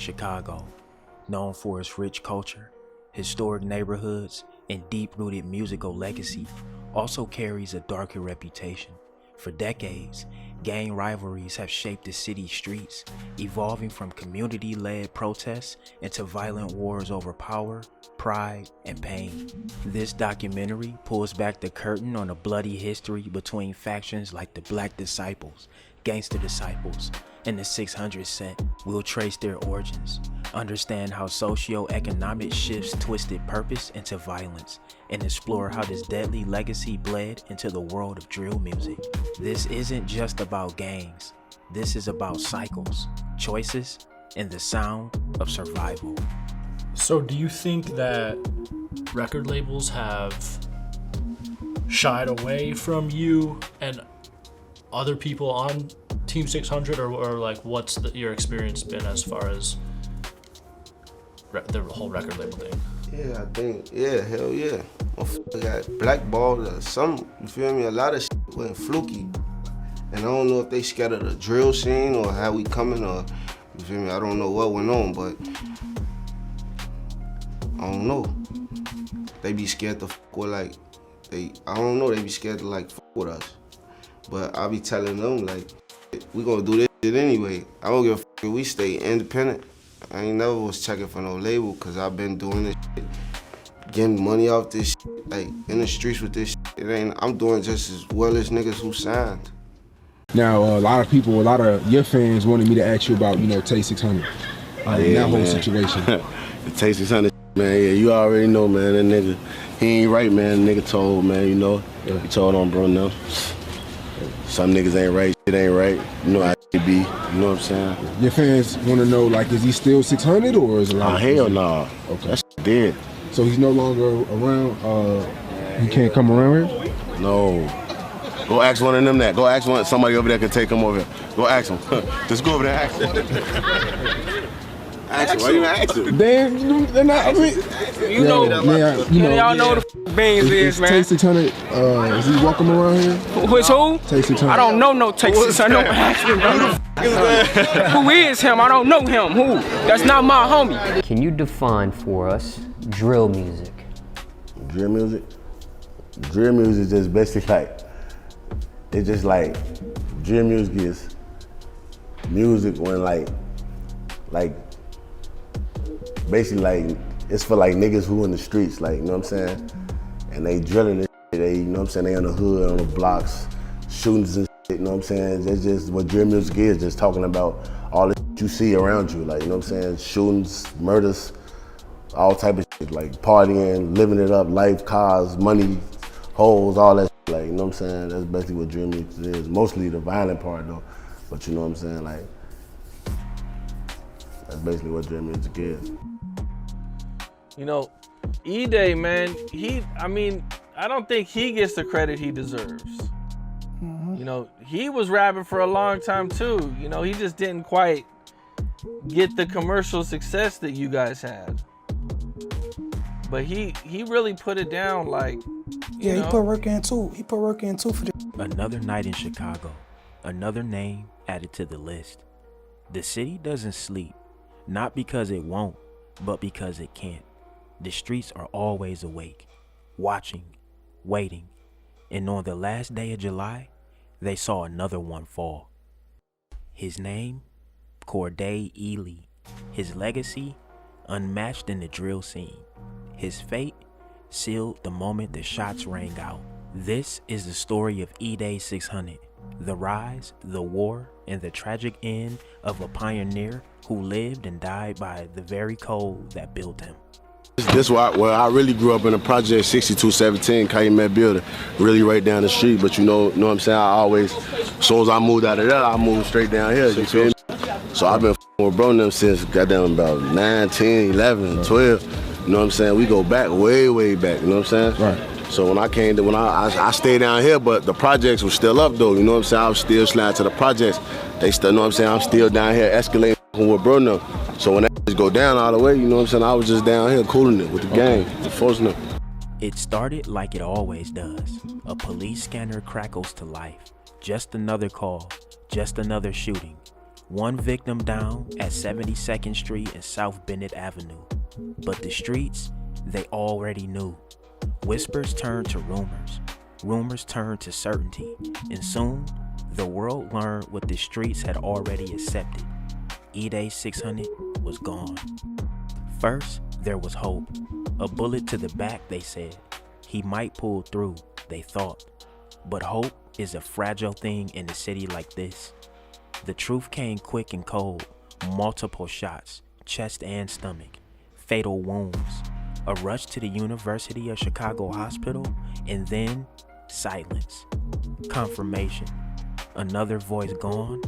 Chicago, known for its rich culture, historic neighborhoods, and deep-rooted musical legacy, also carries a darker reputation. For decades, gang rivalries have shaped the city's streets, evolving from community-led protests into violent wars over power, pride, and pain. This documentary pulls back the curtain on a bloody history between factions like the Black Disciples, Gangster Disciples, and the 600 Set. We'll trace their origins, understand how socio-economic shifts twisted purpose into violence, and explore how this deadly legacy bled into the world of drill music. This isn't just about gangs. This is about cycles, choices, and the sound of survival. So do you think that record labels have shied away from you and other people on Team 600, or like what's your experience been as far as the whole record label thing? Yeah, I think, hell yeah. Motherfucker got blackballed or something, you feel me? A lot of shit went fluky. And I don't know if they scared of the drill scene or how we coming or, you feel me? I don't know what went on, but I don't know. They be scared to fuck with like, they be scared to like fuck with us. But I be telling them like, we gonna do this shit anyway. I don't give a fuck if we stay independent. I ain't never was checking for no label, cause I've been doing this shit, getting money off this shit, like in the streets with this shit. I'm doing just as well as niggas who signed. Now, a lot of your fans wanted me to ask you about, Tay 600, that whole situation. The Tay 600, man, yeah, you already know, man, that nigga, he ain't right, man. The nigga told, man, he told on bro now. Some niggas ain't right, shit ain't right. You know how it be, you know what I'm saying? Your fans want to know, like, is he still 600 or is it like? Hell nah. Okay. That shit dead. So he's no longer around, he can't come around here? No. Go ask one of them that. Go ask somebody over there can take him over here. Go ask him. Just go over there and ask him. Ask him. Why you ask him? Damn, they're not, I mean. Y'all know what the beans is, man. Tay 600, is he welcome around here? Who is who? Tay 600. I don't know no Tay 600. Don't ask me, bro. Who is him? I don't know him. Who? That's not my homie. Can you define for us drill music? Drill music? Drill music is just basically like, it's just like, drill music is music when like, basically like, it's for like niggas who in the streets, like, you know what I'm saying? And they drilling this shit, they, you know what I'm saying? They on the hood, on the blocks, shootings and shit, you know what I'm saying? That's just what drill music is, just talking about all the shit you see around you, like, you know what I'm saying? Shootings, murders, all type of shit, like partying, living it up, life, cars, money, hoes, all that shit, like, you know what I'm saying? That's basically what drill music is. Mostly the violent part though, but you know what I'm saying? Like, that's basically what drill music is. Edai, man, I don't think he gets the credit he deserves. Mm-hmm. He was rapping for a long time too. He just didn't quite get the commercial success that you guys had. But he really put it down, like, he put work in too. He put work in too for the. Another night in Chicago, another name added to the list. The city doesn't sleep, not because it won't, but because it can't. The streets are always awake, watching, waiting, and on the last day of July, they saw another one fall. His name, Corday Ely. His legacy, unmatched in the drill scene. His fate, sealed the moment the shots rang out. This is the story of Edai 600, the rise, the war, and the tragic end of a pioneer who lived and died by the very code that built him. This where I really grew up in the project 6217, Calumet building, really right down the street. But you know what I'm saying? I always, as soon as I moved out of there, I moved straight down here, you feel me? So I've been with bro them since goddamn about 9, 10, 11, 12. You know what I'm saying? We go back, way back, you know what I'm saying? Right. So when I stayed down here, but the projects were still up though, you know what I'm saying? I was still sliding to the projects. They still, you know what I'm saying? I'm still down here escalating with bro them. So when that go down all the way, you know what I'm saying? I was just down here cooling it with the gang, forcing them. It started like it always does. A police scanner crackles to life. Just another call, just another shooting. One victim down at 72nd Street and South Bennett Avenue. But the streets, they already knew. Whispers turned to rumors. Rumors turned to certainty. And soon, the world learned what the streets had already accepted. Edai 600 was gone. First, there was hope. A bullet to the back, they said. He might pull through, they thought. But hope is a fragile thing in a city like this. The truth came quick and cold. Multiple shots, chest and stomach. Fatal wounds. A rush to the University of Chicago hospital, and then silence. Confirmation. Another voice gone.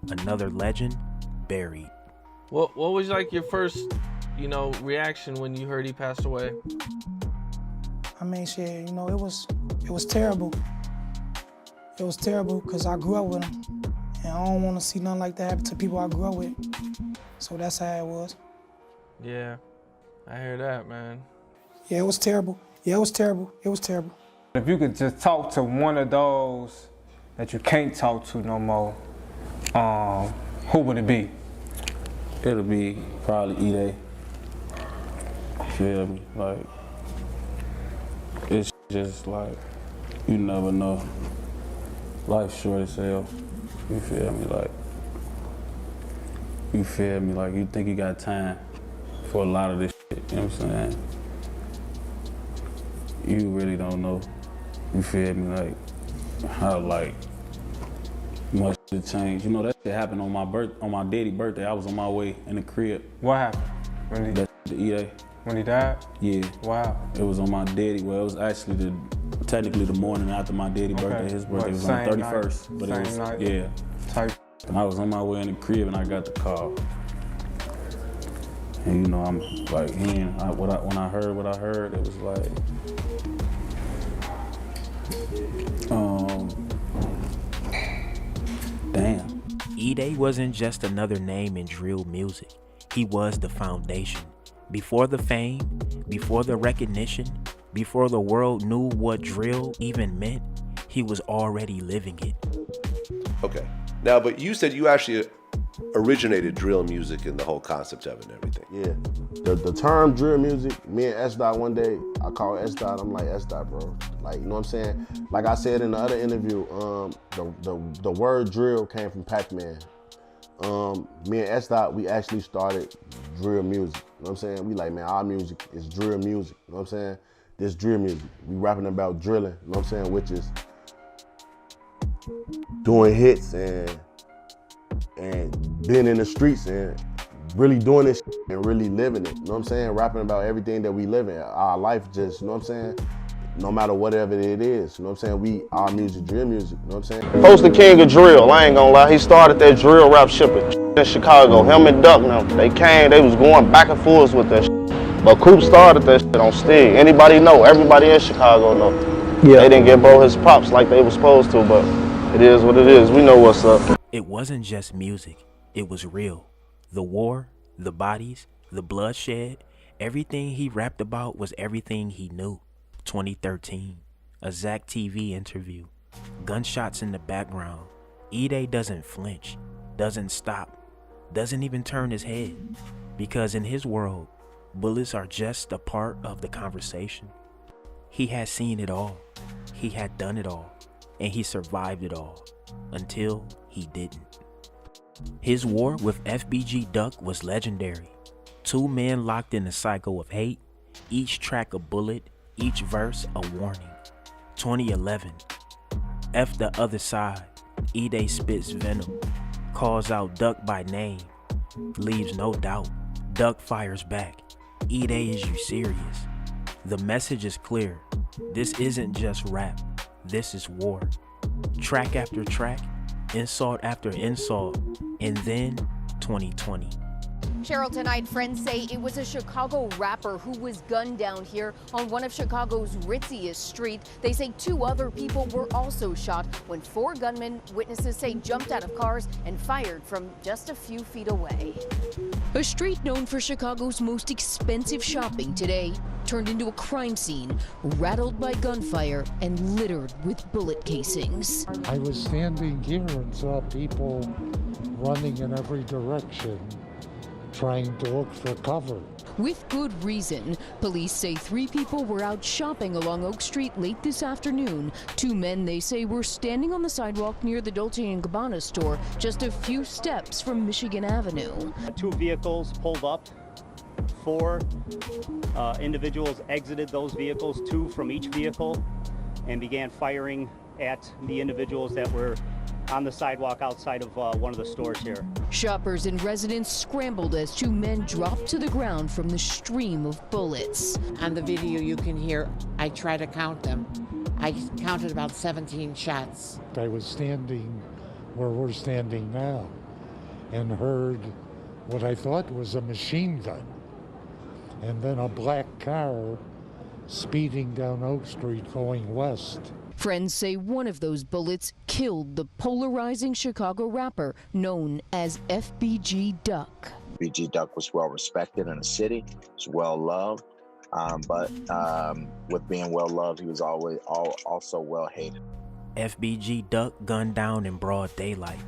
Another legend buried. What was like your first, reaction when you heard he passed away? I mean, shit, it was terrible. It was terrible because I grew up with him, and I don't want to see nothing like that happen to people I grew up with. So that's how it was. Yeah, I hear that, man. Yeah, it was terrible. Yeah, it was terrible. It was terrible. If you could just talk to one of those that you can't talk to no more, who would it be? It'll be probably Edai. You feel me? Like, it's just like, you never know. Life's short as hell. You feel me? Like, you think you got time for a lot of this shit, you know what I'm saying? You really don't know. You feel me? Like, how, much to change. That shit happened on my daddy's birthday. I was on my way in the crib. What happened? The Edai. When he died? Yeah. Wow. It was on my daddy. Well, it was actually technically the morning after my daddy's birthday. His birthday was on the 31st. Night, but same it was, night. yeah. Type. And I was on my way in the crib and I got the call. And I'm like, when I heard what I heard, it was like, damn. Edai wasn't just another name in drill music. He was the foundation. Before the fame, before the recognition, before the world knew what drill even meant, he was already living it. Okay. Now, but you said you actually originated drill music and the whole concept of it and everything. Yeah. The term drill music, me and Edai one day, I called Edai, I'm like, Edai, bro. Like, you know what I'm saying? Like I said in the other interview, the word drill came from Pac-Man. Me and Edai, we actually started drill music. You know what I'm saying? We like, man, our music is drill music. You know what I'm saying? This drill music. We rapping about drilling, you know what I'm saying? Which is doing hits and being in the streets and really doing this and really living it. You know what I'm saying? Rapping about everything that we live in. Our life just, you know what I'm saying? No matter whatever it is, you know what I'm saying? Our music, drill music, you know what I'm saying? Post the king of drill, I ain't gonna lie. He started that drill rap shit in Chicago. Him and Duck, now, they came, they was going back and forth with that shit. But Coop started that shit on Stig. Anybody know, everybody in Chicago know. Yeah. They didn't give Bo his props like they was supposed to, but it is what it is. We know what's up. It wasn't just music, it was real. The war, the bodies, the bloodshed, everything he rapped about was everything he knew. 2013, a Zach TV interview. Gunshots in the background. Edai doesn't flinch, doesn't stop, doesn't even turn his head. Because in his world, bullets are just a part of the conversation. He had seen it all, he had done it all, and he survived it all, until he didn't. His war with FBG Duck was legendary. Two men locked in a cycle of hate, each track a bullet, each verse a warning. 2011, F the other side, Edai spits venom, calls out Duck by name, leaves no doubt, Duck fires back, Edai, is you serious? The message is clear, this isn't just rap, this is war. Track after track, insult after insult, and then 2020. Cheryl, tonight friends say it was a Chicago rapper who was gunned down here on one of Chicago's ritziest streets. They say 2 other people were also shot when 4 gunmen, witnesses say, jumped out of cars and fired from just a few feet away. A street known for Chicago's most expensive shopping today turned into a crime scene, rattled by gunfire and littered with bullet casings. I was standing here and saw people running in every direction, trying to look for cover. With good reason. Police say 3 people were out shopping along Oak Street late this afternoon. 2 men, they say, were standing on the sidewalk near the Dolce & Gabbana store, just a few steps from Michigan Avenue. 2 vehicles pulled up. 4 individuals exited those vehicles, 2 from each vehicle, and began firing at the individuals that were on the sidewalk outside of one of the stores here. Shoppers and residents scrambled as 2 men dropped to the ground from the stream of bullets. On the video you can hear, I try to count them. I counted about 17 shots. I was standing where we're standing now and heard what I thought was a machine gun. And then a black car speeding down Oak Street going west. Friends say one of those bullets killed the polarizing Chicago rapper known as FBG Duck. FBG Duck was well respected in the city, was well loved, but with being well loved, he was always also well hated. FBG Duck gunned down in broad daylight.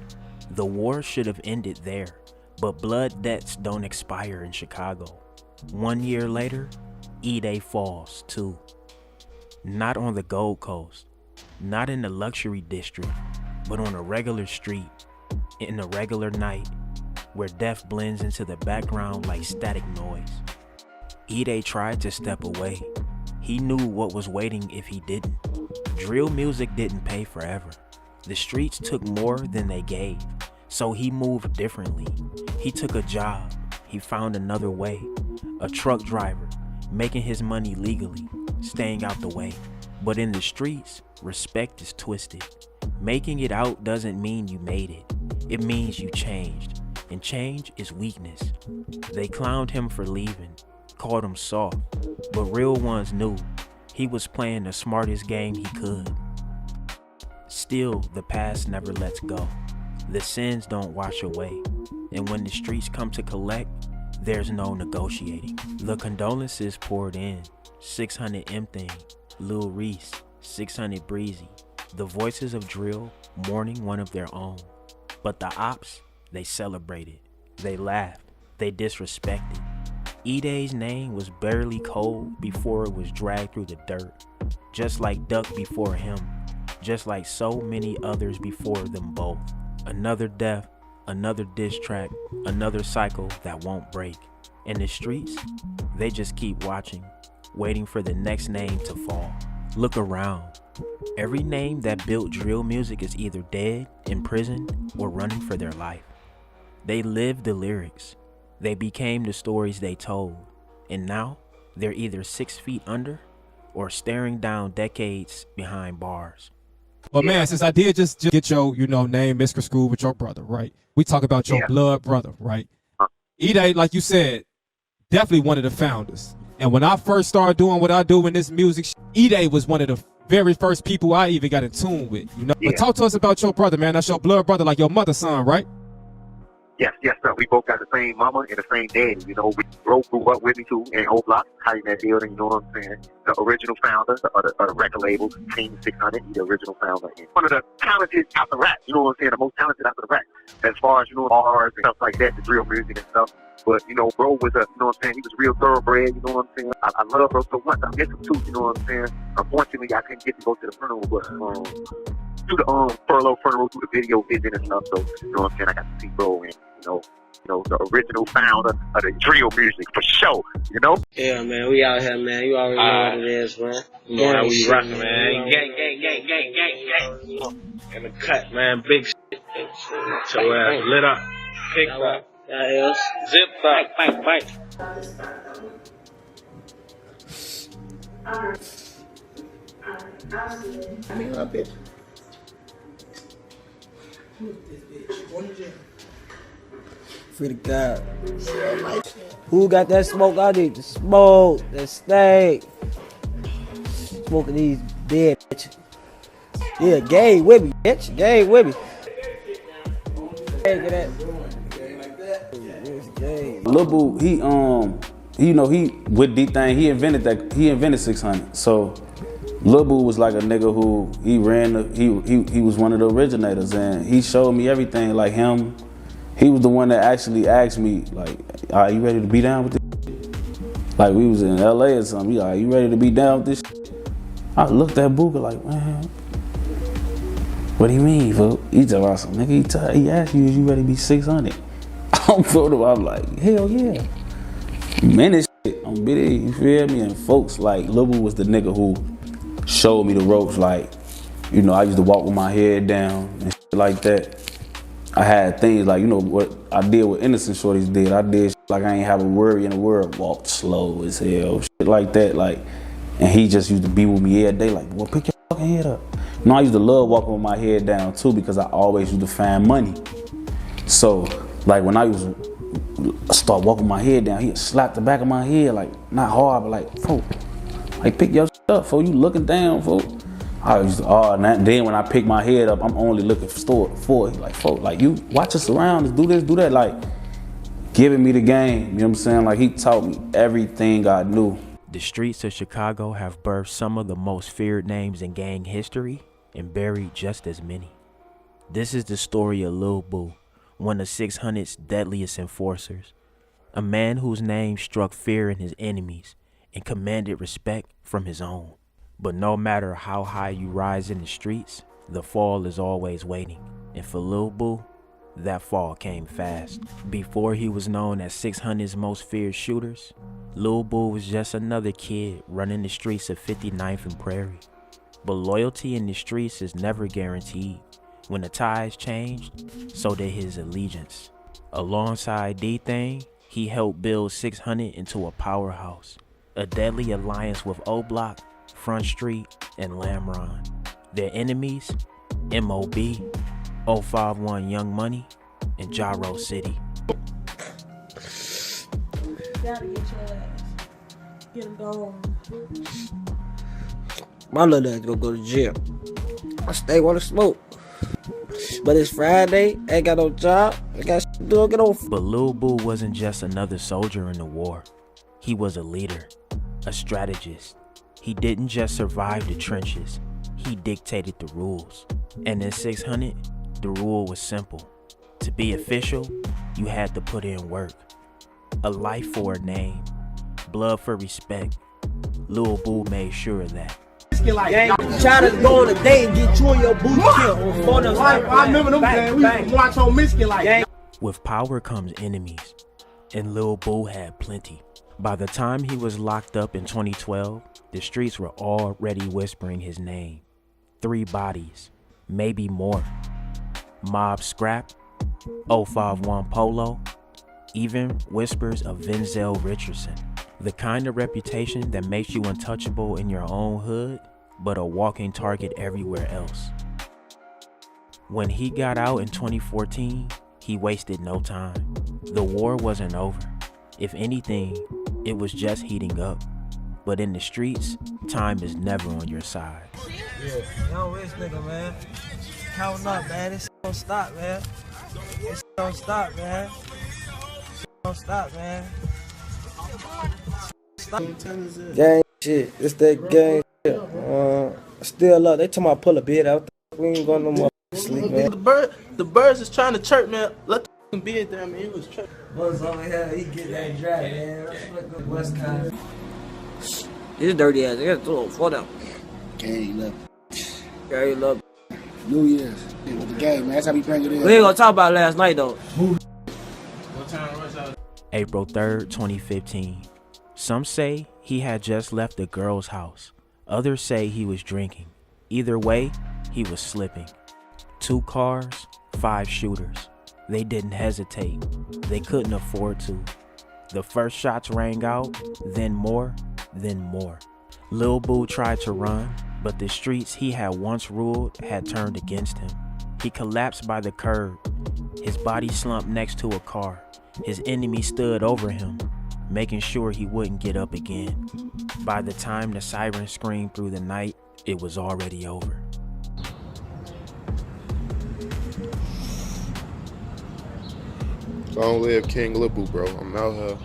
The war should have ended there, but blood debts don't expire in Chicago. 1 year later, Edai falls too. Not on the Gold Coast, not in the luxury district, but on a regular street, in a regular night, where death blends into the background like static noise. Edai tried to step away. He knew what was waiting if he didn't. Drill music didn't pay forever. The streets took more than they gave, so he moved differently. He took a job. He found another way. A truck driver, making his money legally, staying out the way. But in the streets, respect is twisted. Making it out doesn't mean you made it. It means you changed. And change is weakness. They clowned him for leaving, called him soft. But real ones knew he was playing the smartest game he could. Still, the past never lets go. The sins don't wash away. And when the streets come to collect, there's no negotiating. The condolences poured in. 600 M-Thing, Lil Reese, 600 Breezy. The voices of drill mourning one of their own. But the ops, they celebrated. They laughed. They disrespected. Edai's name was barely cold before it was dragged through the dirt. Just like Duck before him. Just like so many others before them both. Another death, another diss track, another cycle that won't break. And the streets, they just keep watching, waiting for the next name to fall. Look around. Every name that built drill music is either dead, in prison, or running for their life. They lived the lyrics. They became the stories they told. And now, they're either 6 feet under, or staring down decades behind bars. But man, since I did just get your, name, Mr. School with your brother, right? We talk about your blood brother, right? Edai, like you said, definitely one of the founders. And when I first started doing what I do in this music, Edai was one of the very first people I even got in tune with, But talk to us about your brother, man. That's your blood brother, like your mother's son, right? Yes, sir. We both got the same mama and the same daddy. We both grew up with me too in O Block, high in that building. You know what I'm saying? The original founder of the record label, Team 600. He's the original founder. One of the talented out the rap. You know what I'm saying? The most talented out the rap. As far as bars and stuff like that, the drill music and stuff. But bro was he was real thoroughbred. You know what I'm saying? I love bro so much. I miss him too. You know what I'm saying? Unfortunately, I couldn't get to go to the funeral, but through the furlough funeral, through the video visit and stuff. So you know what I'm saying? I got to see bro and the original founder of the drill music for sure. Yeah, man, we out here, man. You already know what it is, man. You know how we rockin', man. Gang. In the cut, man. Big shit. So lit up. Pick up. Zip up. Bite. I mean, a bitch. Free to God. Who got that smoke? I need to smoke. That steak. Smoking these dead bitches. Yeah, gang with me, bitch. Gang with me. Hey, get that. Lil Boo, he with D-Thing, he invented 600. So Lil Boo was like a nigga who he was one of the originators, and he showed me everything, like him he was the one that actually asked me, like, are you ready to be down with this? Like, we was in LA or something. He like, you ready to be down with this? I looked at Booker like, man, what do you mean, fool? He talking about some nigga. He asked you, is you ready to be 600? I'm like, hell yeah. Man, this shit, I'm bitty, you feel me? And folks like Lil Boo was the nigga who showed me the ropes. Like, you know, I used to walk with my head down and shit like that. I had things like, you know, what I did what innocent shorties did. I did shit like I ain't have a worry in the world. Walked slow as hell, shit like that. Like, and he just used to be with me every day. Like, boy, pick your fucking head up. You know, I used to love walking with my head down too because I always used to find money. So, like, when I used to start walking my head down, he'd slap the back of my head, like, not hard, but like, folk, like, pick your shit up, folk, you looking down, folk. I used to, then when I pick my head up, I'm only looking for it. Like, folk, like, you watch us around, do this, do that, like, giving me the game, you know what I'm saying? Like, he taught me everything I knew. The streets of Chicago have birthed some of the most feared names in gang history and buried just as many. This is the story of Lil Boo, one of 600's deadliest enforcers, a man whose name struck fear in his enemies and commanded respect from his own. But no matter how high you rise in the streets, the fall is always waiting. And for Lil Boo, that fall came fast. Before he was known as 600's most feared shooters, Lil Boo was just another kid running the streets of 59th and Prairie. But loyalty in the streets is never guaranteed. When the tides changed, so did his allegiance. Alongside D-Thing, he helped build 600 into a powerhouse, a deadly alliance with O-Block, Front Street, and Lamron. Their enemies, M.O.B., 051 Young Money, and Gyro City. Gotta get your ass. Get him gone. My little ass gonna go to jail. I stay wanna smoke. But it's Friday, ain't got no job, I got shit to do, get off. But Lil Boo wasn't just another soldier in the war. He was a leader, a strategist. He didn't just survive the trenches, he dictated the rules. And in 600, the rule was simple. To be official, you had to put in work. A life for a name, blood for respect. Lil Boo made sure of that. Gang, try to go on a date and get you and your boo killed on photos. I remember them days. We used to watch on Michigan like. With power comes enemies, and Lil Boo had plenty. By the time he was locked up in 2012, the streets were already whispering his name. 3 bodies, maybe more. Mob Scrap, 051 Polo, even whispers of Vinzel Richardson. The kind of reputation that makes you untouchable in your own hood, but a walking target everywhere else. When he got out in 2014, he wasted no time. The war wasn't over. If anything, it was just heating up. But in the streets, time is never on your side. Yeah, yo, rich nigga, man. Counting up, man. This don't stop, man. This don't stop, man. This don't stop, man. Gang shit. It's that gang shit. Still up. They talking about pull a bed out. We ain't going no more sleep, man. The birds is trying to chirp, man. Let the fucking bed there, man. He was chirping. Buzz over here, he get that dry, man. West Coast. This dirty ass. I got to throw it for them. Gang love. Gang love. New Year's. With the game, man. That's how we bring it in. We ain't gonna talk about last night, though. What time was that? April 3rd, 2015. Some say he had just left the girl's house. Others say he was drinking. Either way, he was slipping. 2 cars, 5 shooters. They didn't hesitate. They couldn't afford to. The first shots rang out, then more, then more. Lil Boo tried to run, but the streets he had once ruled had turned against him. He collapsed by the curb. His body slumped next to a car. His enemy stood over him, making sure he wouldn't get up again. By the time the siren screamed through the night, it was already over. Long live King Lil Boo, bro. I'm out here.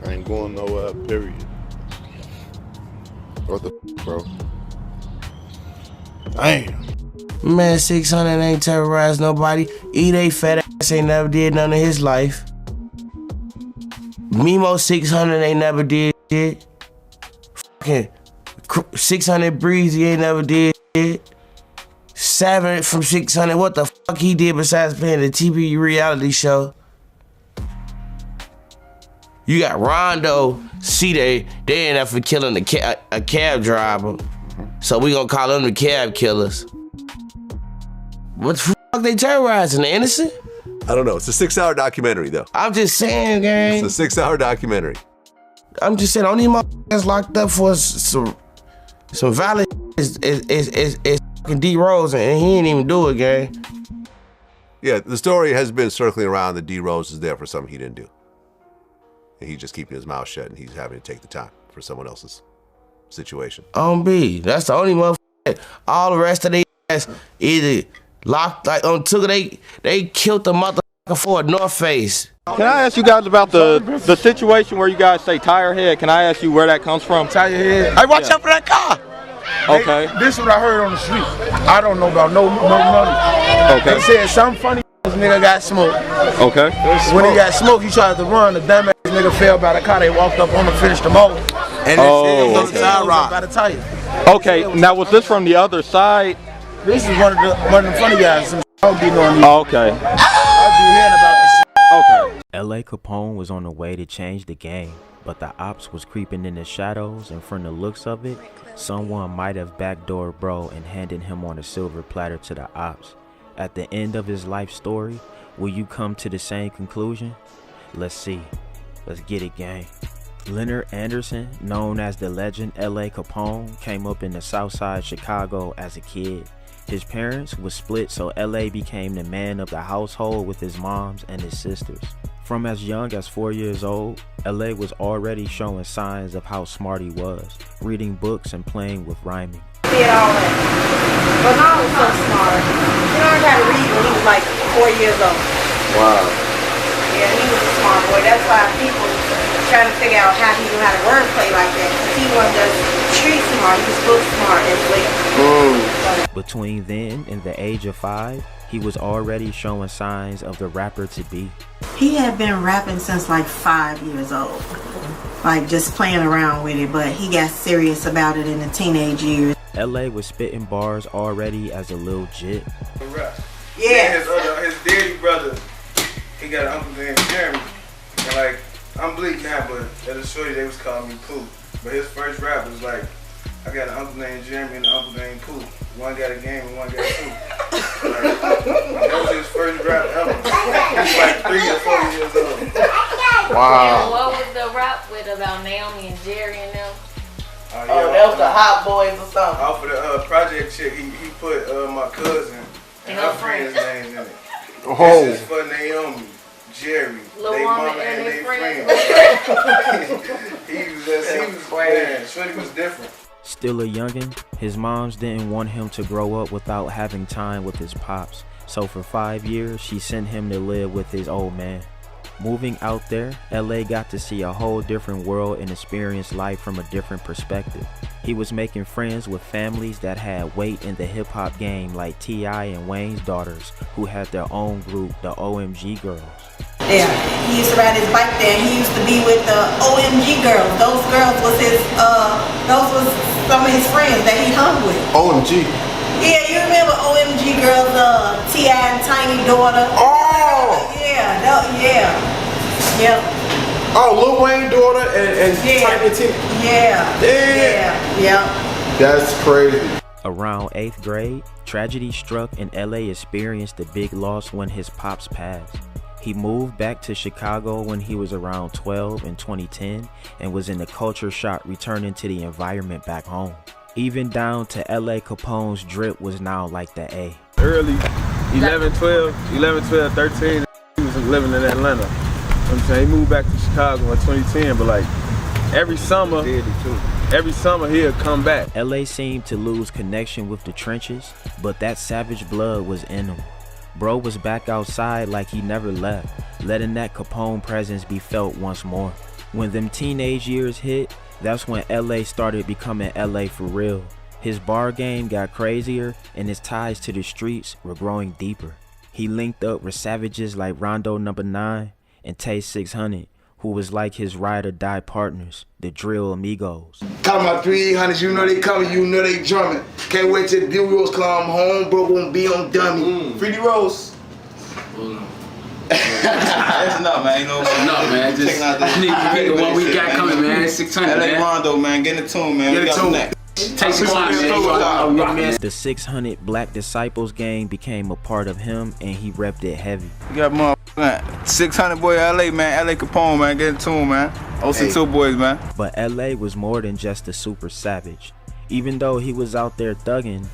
I ain't going nowhere, period. What the bro? Damn. Man, 600 ain't terrorized nobody. Edai fat ass ain't never did none of his life. Mimo 600 ain't never did shit. Fucking 600 Breezy ain't never did shit. Savage from 600, what the fuck he did besides playing the TV reality show? You got Rondo, Cdai, they ain't for killing a cab driver. So we gonna call them the cab killers. What the fuck they terrorizing, the innocent? I don't know. It's a 6-hour documentary, though. I'm just saying, gang. It's a 6-hour documentary. I'm just saying, only motherfuckers locked up for some valid is fucking D Rose, and he ain't even do it, gang. Yeah, the story has been circling around that D Rose is there for something he didn't do. And he's just keeping his mouth shut, and he's having to take the time for someone else's situation. On B, that's the only motherfucker. All the rest of they ass either locked, like on Tuga, they killed the motherfucker for a North Face. Can I ask you guys about the situation where you guys say tire head? Can I ask you where that comes from? Tire head. Hey, watch out for that car. Okay. Hey, this is what I heard on the street. I don't know about no money. Okay. They said some funny nigga got smoked. Okay. When he got smoked, he tried to run. The dumbass nigga fell by the car. They walked up on him, finished him off. And they said he was by the tire. Okay. Now was this from the other side? This is one of the funny guys. Some don't be knowing me. Okay. I be hearing about this. Okay. L.A. Capone was on the way to change the game, but the ops was creeping in the shadows, and from the looks of it, someone might have backdoored bro and handed him on a silver platter to the ops. At the end of his life story, will you come to the same conclusion? Let's see. Let's get it, gang. Leonard Anderson, known as the legend L.A. Capone, came up in the South Side Chicago as a kid. His parents was split, so L.A. became the man of the household with his moms and his sisters. From as young as 4 years old, L.A. was already showing signs of how smart he was, reading books and playing with rhyming. Did all that. But I was so smart. He learned how to read when he was like 4 years old. Wow. Yeah, he was a smart boy. That's why people trying to figure out how he knew how to wordplay like that. Because he wasn't just street smart, he was book smart as well. Between then and the age of 5, he was already showing signs of the rapper to be. He had been rapping since like 5 years old. Like just playing around with it, but he got serious about it in the teenage years. L.A. was spitting bars already as a little jit. Yeah. His daddy brother, he got an uncle named Jeremy. And like, I'm bleak now, but as a shorty, they was calling me Pooh. But his first rap was like, I got an uncle named Jeremy and an uncle named Pooh. One got a game and one got two. Like, that was his first rap ever. He's like 3 or 4 years old. Wow. And what was the rap with about Naomi and Jerry and them? Yeah, that was the Hot Boys or something. Off of the project chick, he put my cousin and her friend's names in it. Oh. This is for Naomi, Jerry, Lil they Mama mama and and they they friends. Man, Shorty was different. Still a youngin', his moms didn't want him to grow up without having time with his pops. So for 5 years, she sent him to live with his old man. Moving out there, L.A. got to see a whole different world and experience life from a different perspective. He was making friends with families that had weight in the hip-hop game like T.I. and Wayne's daughters, who had their own group, the OMG Girls. Yeah, he used to ride his bike there. He used to be with the OMG girls. Those girls was those was some of his friends that he hung with. OMG. Yeah, you remember OMG girls, T.I. and Tiny daughter? Oh! Yeah. Oh, Lil Wayne daughter and Tiny T. Yeah. That's crazy. Around 8th grade, tragedy struck and L.A. experienced a big loss when his pops passed. He moved back to Chicago when he was around 12 in 2010 and was in the culture shock returning to the environment back home. Even down to L.A. Capone's drip was now like the A. Early, 11, 12, 13, he was living in Atlanta. You know what I'm saying? He moved back to Chicago in 2010, but like every summer he'd come back. L.A. seemed to lose connection with the trenches, but that savage blood was in him. Bro was back outside like he never left, letting that Capone presence be felt once more. When them teenage years hit, that's when L.A. started becoming L.A. for real. His bar game got crazier and his ties to the streets were growing deeper. He linked up with savages like Rondo No. 9 and Tay 600, who was like his ride or die partners, the Drill Amigos. Call my 300s, you know they coming, you know they drumming. Can't wait till the D-Rose come home, bro, won't be on dummy. Free D-Rose. That's enough, man. You know, man. Just need to pick the one we got coming, man. 600, LA man. Rondo, man. Get in the tune, man. Get We in got tune. next. Take some time, man. The 600 Black Disciples gang became a part of him, and he repped it heavy. We got motherfucking 600 boy LA, man. LA Capone, man. Get in tune, man. OC2 boys, man. But LA was more than just a super savage. Even though he was out there thugging,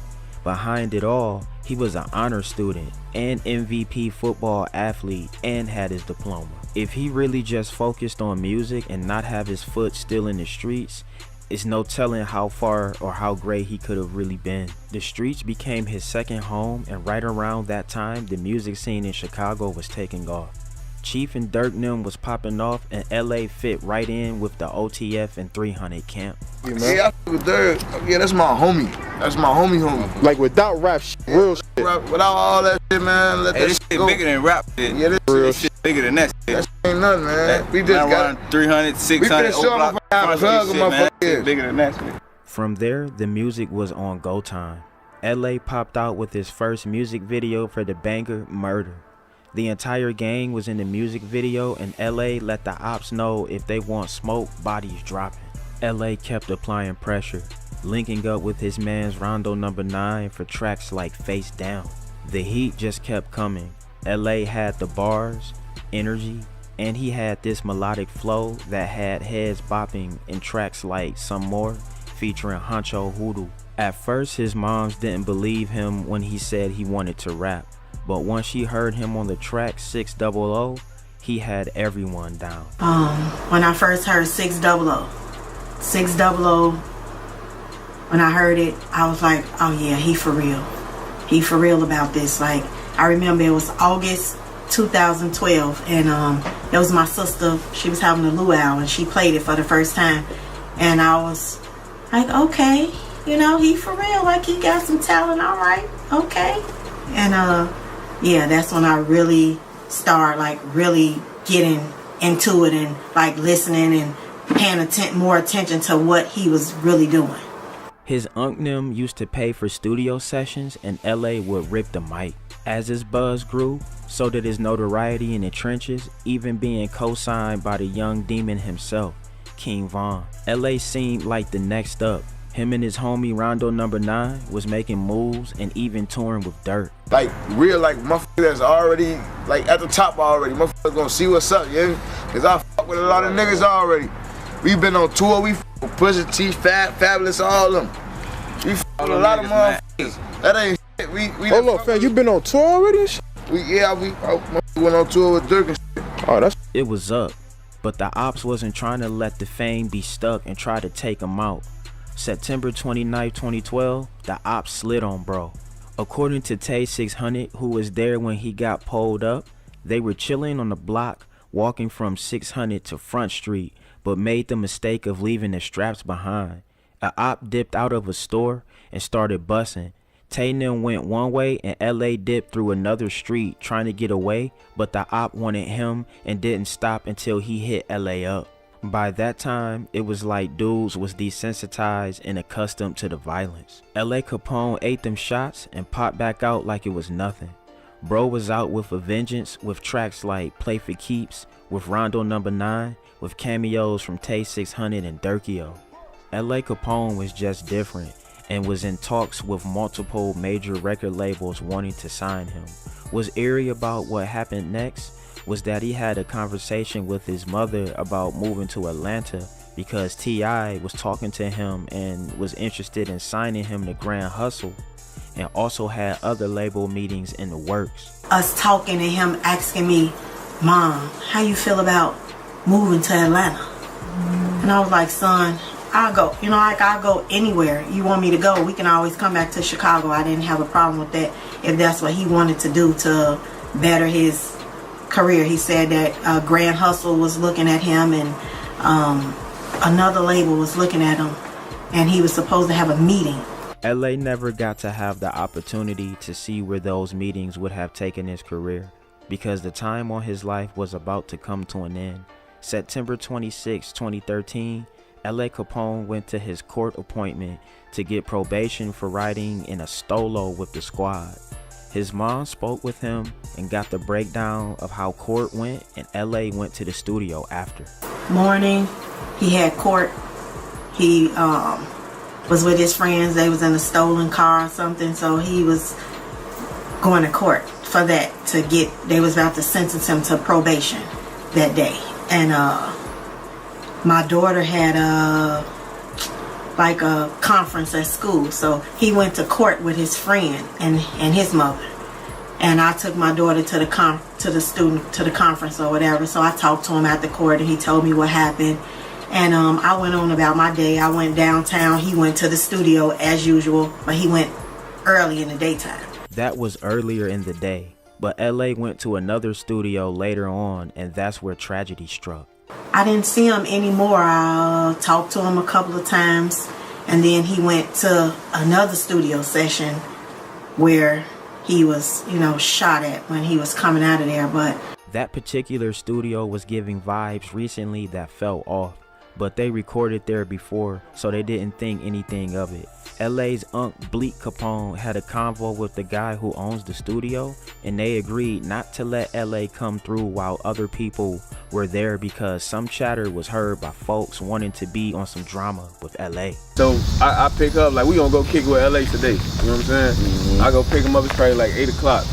behind it all, he was an honor student and MVP football athlete and had his diploma. If he really just focused on music and not have his foot still in the streets, it's no telling how far or how great he could have really been. The streets became his second home, and right around that time, the music scene in Chicago was taking off. Chief and Dirk Nim was popping off, and LA fit right in with the OTF and 300 camp. Yeah, man. Yeah, I fuck with Dirk. Yeah, that's my homie. That's my homie. Like without rap shit, real shit. Without all that shit, man, let that This shit shit go. bigger than rap shit. Yeah, this shit bigger than that shit. That shit ain't nothing, man. We just got 300, 600. We finna show them how to hug them, motherfuckers. Bigger than that shit. From there, the music was on go time. LA popped out with his first music video for the banger Murder. The entire gang was in the music video, and LA let the ops know if they want smoke, bodies dropping. LA kept applying pressure, linking up with his man's Rondo No. 9 for tracks like Face Down. The heat just kept coming. LA had the bars, energy, and he had this melodic flow that had heads bopping in tracks like Some More featuring Honcho Hoodoo. At first, his moms didn't believe him when he said he wanted to rap, but once she heard him on the track 600, he had everyone down. When I first heard 600, when I heard it, I was like, oh yeah, he for real. He for real about this. Like, I remember it was August 2012, and it was my sister. She was having a luau, and she played it for the first time, and I was like, okay, you know, he for real. Like, he got some talent. All right, okay. And yeah, that's when I really started like really getting into it and like listening and paying more attention to what he was really doing. His Unc Nim used to pay for studio sessions, and LA would rip the mic. As his buzz grew, so did his notoriety in the trenches, even being co-signed by the young demon himself, King Von. LA seemed like the next up. Him and his homie Rondo No. 9 was making moves and even touring with Dirk. Like, real, like, motherfuckers that's already, like, at the top already. Motherfuckers gonna see what's up, yeah? Cause I fuck with a lot of niggas already. We been on tour, we fuck with Pusha T, Fabulous, all of them. We fuck with a lot of motherfuckers. That ain't shit. We hold on, fam, you been on tour already and shit? We went on tour with Dirk and shit. Oh, that's... It was up, but the ops wasn't trying to let the fame be stuck and try to take him out. September 29, 2012, the ops slid on bro. According to Tay 600, who was there when he got pulled up, they were chilling on the block, walking from 600 to Front Street, but made the mistake of leaving their straps behind. A op dipped out of a store and started busting. Tay and them went one way, and LA dipped through another street trying to get away, but the op wanted him and didn't stop until he hit LA up. By that time, it was like dudes was desensitized and accustomed to the violence. LA Capone ate them shots and popped back out like it was nothing. Bro was out with a vengeance, with tracks like Play for Keeps, with Rondo No. 9, with cameos from Tay 600 and Durkio. LA Capone was just different and was in talks with multiple major record labels wanting to sign him. Was eerie about what happened next was that he had a conversation with his mother about moving to Atlanta because T.I. was talking to him and was interested in signing him to Grand Hustle, and also had other label meetings in the works. Us talking and him asking me, Mom, how you feel about moving to Atlanta? And I was like, son, I'll go. You know, like, I'll go anywhere you want me to go. We can always come back to Chicago. I didn't have a problem with that if that's what he wanted to do to better his career. He said that Grand Hustle was looking at him, and another label was looking at him, and he was supposed to have a meeting. LA never got to have the opportunity to see where those meetings would have taken his career, because the time on his life was about to come to an end. September 26, 2013, LA Capone went to his court appointment to get probation for riding in a stolo with the squad. His mom spoke with him and got the breakdown of how court went, and LA went to the studio after. Morning, he had court. He was with his friends. They was in a stolen car or something, so he was going to court for that they was about to sentence him to probation that day. And my daughter had like a conference at school, so he went to court with his friend and his mother. And I took my daughter to the conference or whatever. So I talked to him at the court, and he told me what happened. And I went on about my day. I went downtown. He went to the studio as usual, but he went early in the daytime. That was earlier in the day, but LA went to another studio later on, and that's where tragedy struck. I didn't see him anymore. I talked to him a couple of times, and then he went to another studio session where he was, shot at when he was coming out of there. But that particular studio was giving vibes recently that fell off, but they recorded there before, so they didn't think anything of it. LA's Unc Bleak Capone had a convo with the guy who owns the studio, and they agreed not to let LA come through while other people were there, because some chatter was heard by folks wanting to be on some drama with LA. So I pick up, like, we gonna go kick it with LA today, you know what I'm saying? Mm-hmm. I go pick him up, it's probably like 8 o'clock.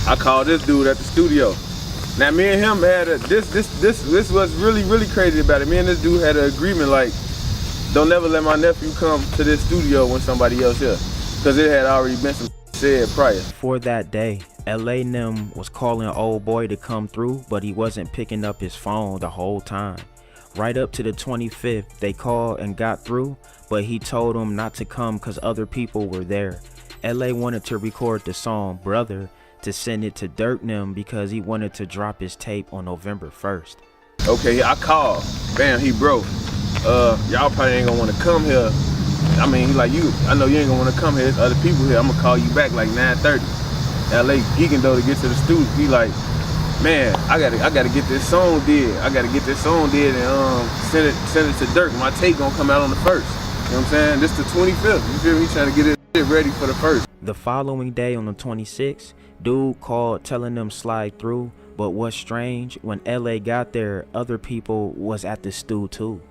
I call this dude at the studio. Now me and him had this was really crazy about it. Me and this dude had an agreement, like, don't never let my nephew come to this studio when somebody else here, because it had already been some said prior. For that day, LA Nim was calling old boy to come through, but he wasn't picking up his phone the whole time. Right up to the 25th, they called and got through, but he told them not to come because other people were there. LA wanted to record the song Brother to send it to Dirk Nim because he wanted to drop his tape on November 1st. Okay, I called. Bam, he broke. Y'all probably ain't gonna wanna come here. I mean, he like, I know you ain't gonna wanna come here. There's other people here. I'm gonna call you back like 9:30. LA geeking though to get to the studio. He like, man, I gotta get this song did. I gotta get this song did and send it to Dirk. My tape gonna come out on the 1st. You know what I'm saying? This the 25th. You feel me? He trying to get his shit ready for the 1st. The following day on the 26th, dude called telling them slide through, but what's strange, when LA got there, other people was at the stew too.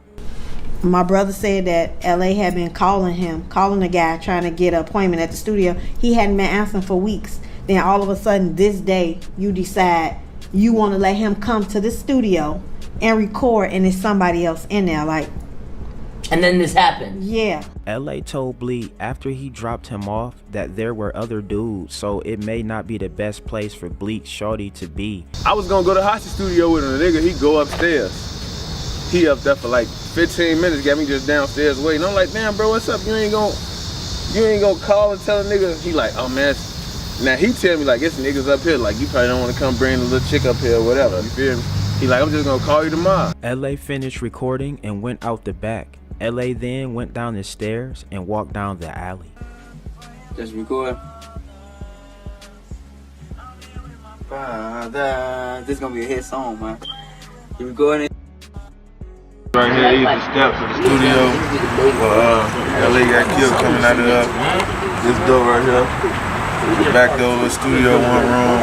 my brother said that LA had been calling the guy trying to get an appointment at the studio. He hadn't been answering for weeks. Then all of a sudden this day you decide you want to let him come to the studio and record, and there's somebody else in there, like. And then this happened. Yeah. LA told Bleak after he dropped him off that there were other dudes, so it may not be the best place for Bleak shorty to be. I was gonna go to Hottie studio with him. The nigga, he go upstairs. He up there for like 15 minutes, got me just downstairs waiting. I'm like, damn, bro, what's up? You ain't gonna call and tell a nigga? He like, oh man. Now he tell me like, it's niggas up here. Like, you probably don't want to come bring the little chick up here or whatever. You feel me? He like, I'm just gonna call you tomorrow. LA finished recording and went out the back. LA then went down the stairs and walked down the alley. Just record. This is gonna be a hit song, man. You recording? Right here, these are the steps of the studio. LA got killed coming out of this door right here. The back door of the studio, one room.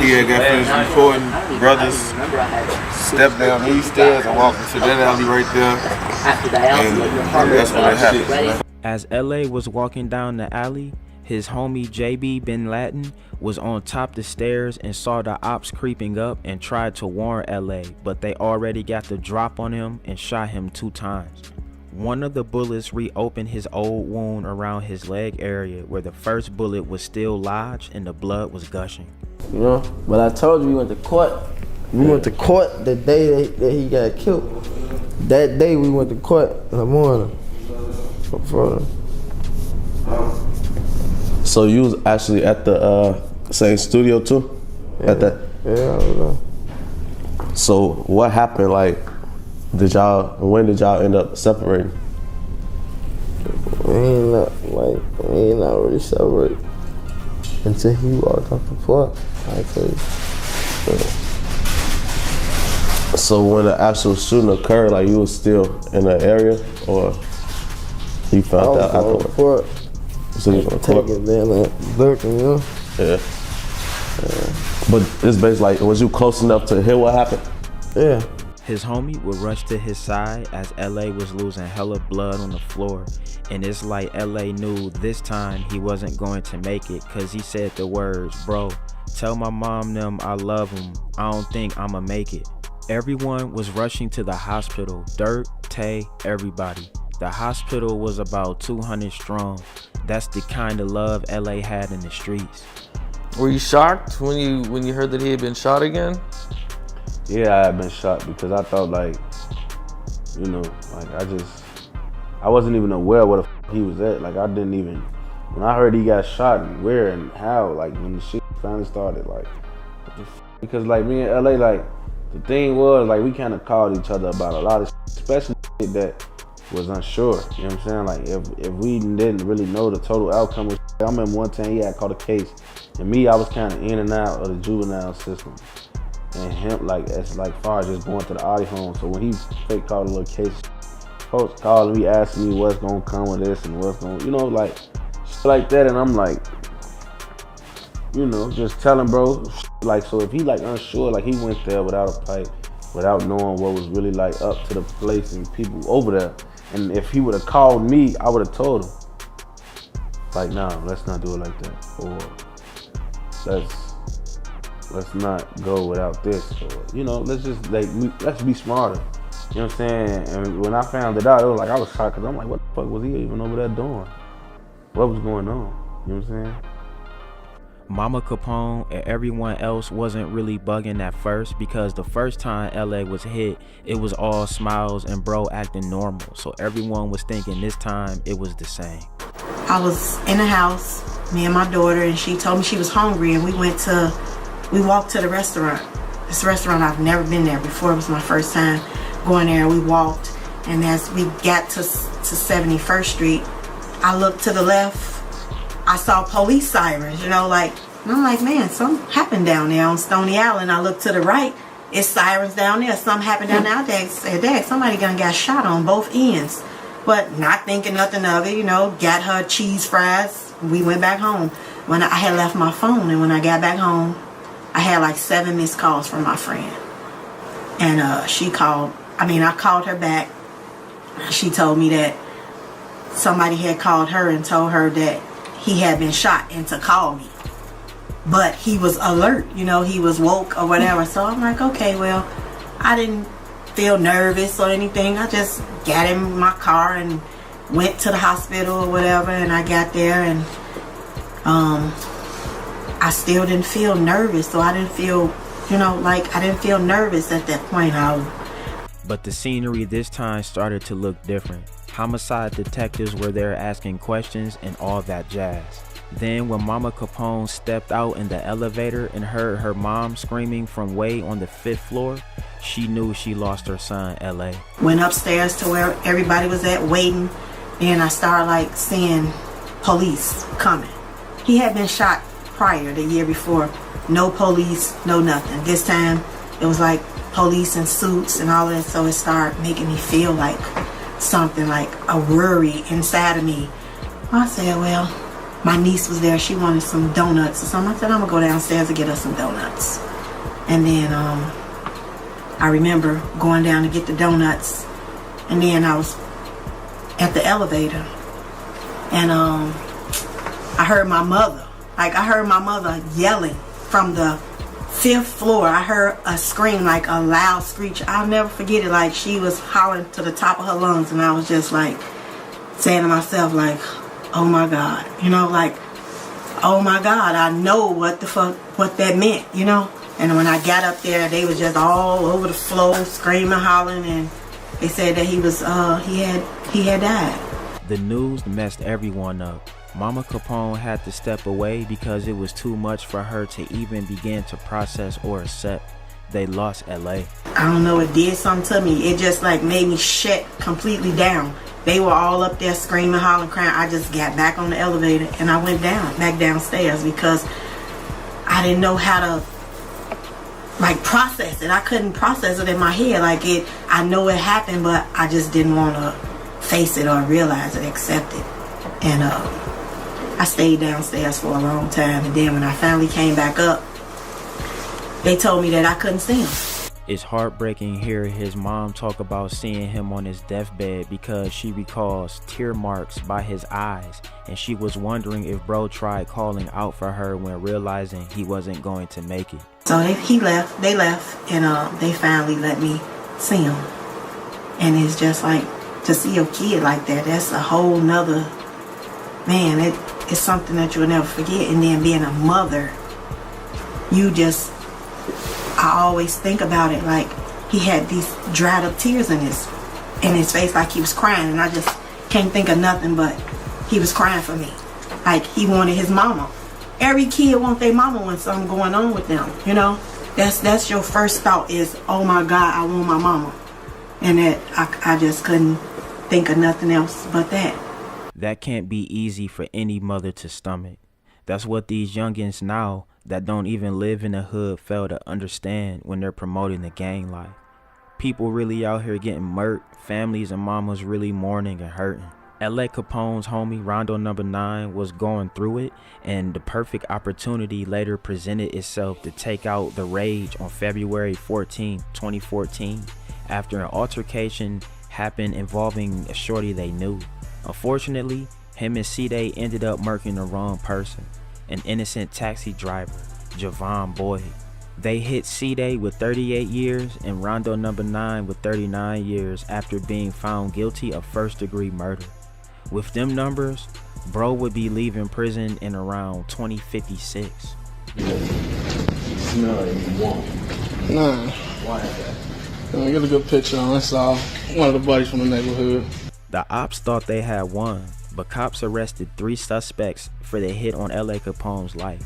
He had got finished recording. Brothers stepped down these stairs and walked into that alley right there. And that's when it happened. Man. As LA was walking down the alley, his homie JB Bin Laden was on top the stairs and saw the ops creeping up and tried to warn LA, but they already got the drop on him and shot him 2 times. One of the bullets reopened his old wound around his leg area where the first bullet was still lodged and the blood was gushing. You know, but I told you we went to court. We went to court the day that he got killed. That day we went to court in the morning. So you was actually at the same studio too? Yeah. At that? Yeah, I was there. So what happened? Like, when did y'all end up separating? We ain't not really separate until he walked off the porch. So when the actual shooting occurred, like you was still in the area, or you found out afterwards? So you was on the court? Taking man, like lurking, you know? Yeah. But it's basically like, was you close enough to hear what happened? Yeah. His homie would rush to his side as LA was losing hella blood on the floor. And it's like LA knew this time he wasn't going to make it, cause he said the words, "Bro, tell my mom them I love them. I don't think I'ma make it." Everyone was rushing to the hospital. Dirt, Tay, everybody. The hospital was about 200 strong. That's the kind of love LA had in the streets. Were you shocked when you heard that he had been shot again? Yeah, I had been shot because I thought like, you know, like I wasn't even aware where the he was at. Like I didn't even, when I heard he got shot and where and how, like when the shit finally started, like, what the because like me and LA, like the thing was like we kind of called each other about a lot of shit, especially shit that was unsure. You know what I'm saying? Like if we didn't really know the total outcome of shit. I remember one time he had caught a case, and me, I was kind of in and out of the juvenile system. And him, like, as like far as just going to the Audi home. So when he fake called a little case, folks calling me, asking me what's gonna come with this and what's gonna, you know, like, shit like that. And I'm like, you know, just telling bro, like, so if he like unsure, like he went there without a pipe, without knowing what was really like up to the place and people over there. And if he would have called me, I would have told him, like, nah, let's not do it like that. Or let's not go without this, or, you know, let's just like, let's be smarter. You know what I'm saying? And when I found it out, it was like, I was shocked, because I'm like, what the fuck was he even over there doing? What was going on? You know what I'm saying? Mama Capone and everyone else wasn't really bugging at first, because the first time LA was hit, it was all smiles and bro acting normal. So everyone was thinking this time it was the same. I was in the house, me and my daughter, and she told me she was hungry, and we walked to the restaurant. This restaurant, I've never been there before. It was my first time going there. We walked, and as we got to 71st Street, I looked to the left. I saw police sirens, you know, like, and I'm like, man, something happened down there on Stony Island. I looked to the right, it's sirens down there. Something happened down there. I said, Dad, somebody gonna got shot on both ends. But not thinking nothing of it, you know, got her cheese fries. We went back home. When I had left my phone, and when I got back home, I had like 7 missed calls from my friend. And I called her back. She told me that somebody had called her and told her that he had been shot and to call me. But he was alert, you know, he was woke or whatever. So I'm like, okay, well, I didn't feel nervous or anything. I just got in my car and went to the hospital or whatever, and I got there, and I still didn't feel nervous. So I didn't feel, you know, like I didn't feel nervous at that point. But the scenery this time started to look different. Homicide detectives were there asking questions and all that jazz. Then when Mama Capone stepped out in the elevator and heard her mom screaming from way on the 5th floor, she knew she lost her son, LA. Went upstairs to where everybody was at waiting, and I started like seeing police coming. He had been shot prior, the year before. No police, no nothing. This time it was like police in suits and all that, so it started making me feel like something, like a worry inside of me. I said, well, my niece was there, she wanted some donuts or something. I said, I'm gonna go downstairs and get her some donuts. And then I remember going down to get the donuts, and then I was at the elevator, and I heard my mother yelling from the 5th floor. I heard a scream, like a loud screech. I'll never forget it. Like she was hollering to the top of her lungs, and I was just like saying to myself, like, oh my God, you know, like, oh my God, I know what that meant, you know. And when I got up there, they was just all over the floor screaming, hollering, and they said that he was he had died. The news messed everyone up. Mama Capone had to step away because it was too much for her to even begin to process or accept. They lost LA. I don't know, it did something to me. It just like made me shut completely down. they were all up there screaming, hollering, crying. I just got back on the elevator and I went back downstairs because I didn't know how to like process it. I couldn't process it in my head. Like I know it happened, but I just didn't want to face it or realize it, accept it. And I stayed downstairs for a long time. And then when I finally came back up, they told me that I couldn't see him. It's heartbreaking hearing his mom talk about seeing him on his deathbed because she recalls tear marks by his eyes, and she was wondering if bro tried calling out for her when realizing he wasn't going to make it. So they left, and they finally let me see him. And it's just like, to see your kid like that, that's a whole nother, man, it's something that you'll never forget. And then being a mother, I always think about it like he had these dried up tears in his face, like he was crying, and I just can't think of nothing but he was crying for me. Like he wanted his mama. Every kid wants their mama when something going on with them, you know? That's your first thought is, oh my God, I want my mama. And that I just couldn't think of nothing else but that. That can't be easy for any mother to stomach. That's what these youngins now that don't even live in the hood fail to understand when they're promoting the gang life. People really out here getting murked, families and mamas really mourning and hurting. LA Capone's homie Rondo No. 9 was going through it, and the perfect opportunity later presented itself to take out the rage on February 14, 2014, after an altercation happened involving a shorty they knew. Unfortunately, him and Cdai ended up murking the wrong person, an innocent taxi driver, Javan Boyd. They hit Cdai with 38 years and Rondo No. 9 with 39 years after being found guilty of first-degree murder. With them numbers, bro would be leaving prison in around 2056. Smell it if you want. Nah. Why is that? Get a good picture on, that's all. One of the buddies from the neighborhood. The ops thought they had won, but cops arrested 3 suspects for the hit on LA Capone's life: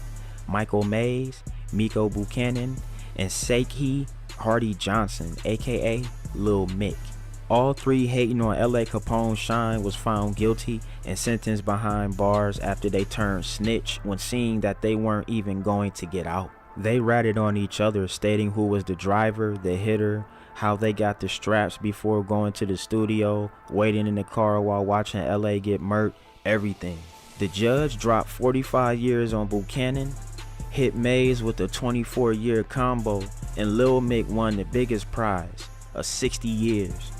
Michael Mays, Miko Buchanan, and Seiki Hardy Johnson, aka Lil Mick. All 3 hating on LA Capone's shine was found guilty and sentenced behind bars after they turned snitch when seeing that they weren't even going to get out. They ratted on each other, stating who was the driver, the hitter, how they got the straps before going to the studio, waiting in the car while watching LA get murked, everything. The judge dropped 45 years on Buchanan, hit Mays with a 24-year combo, and Lil Mick won the biggest prize, a 60 years.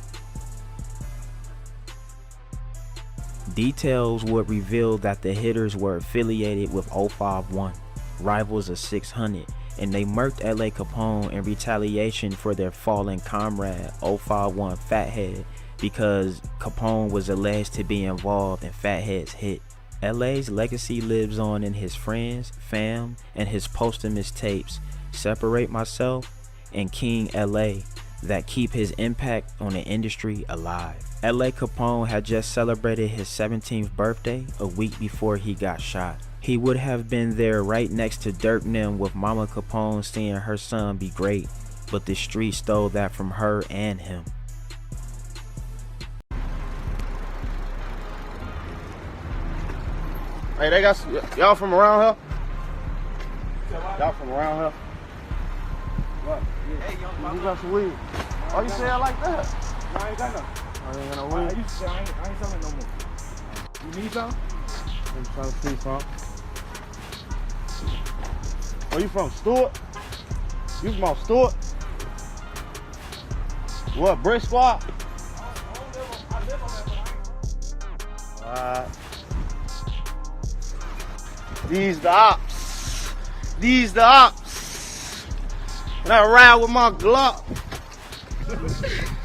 Details would reveal that the hitters were affiliated with 051, rivals of 600, and they murked LA Capone in retaliation for their fallen comrade 051 Fathead because Capone was alleged to be involved in Fathead's hit. LA's legacy lives on in his friends, fam, and his posthumous tapes Separate Myself and King LA that keep his impact on the industry alive. LA Capone had just celebrated his 17th birthday a week before he got shot. He would have been there right next to Dirk Nim with Mama Capone seeing her son be great, but the street stole that from her and him. Hey, they got y'all from around here? Y'all from around here? What? Hey, you got some weed? Why you say it like that? I ain't got no. I ain't got no weed. I used to say I ain't selling no more. You need some? I'm trying to see some. Where you from, Stewart? You from Stewart? What, Brick Squad? Alright. These the ops. These the ops. And I ride with my Glock.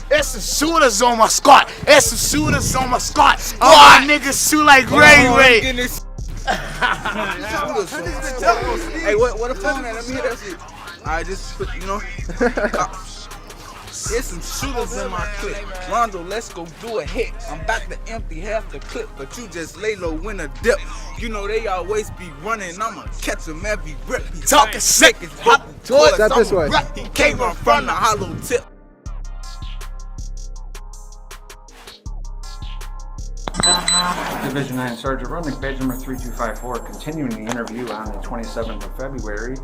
There's some shooters on my squad. There's some shooters on my squad. Oh, niggas shoot like Ray Ray. Hey, what the phone at? Let me hear that shit. I just put, you know. There's some shooters in my clip. Rondo, let's go do a hit. I'm about to empty half the clip, but you just lay low when a dip. You know they always be running. I'ma catch him every rip. He talking sick. It's hopping towards this way. He came from the hollow tip. Division 9 Sergeant Rudnick, badge number 3254, continuing the interview on the 27th of February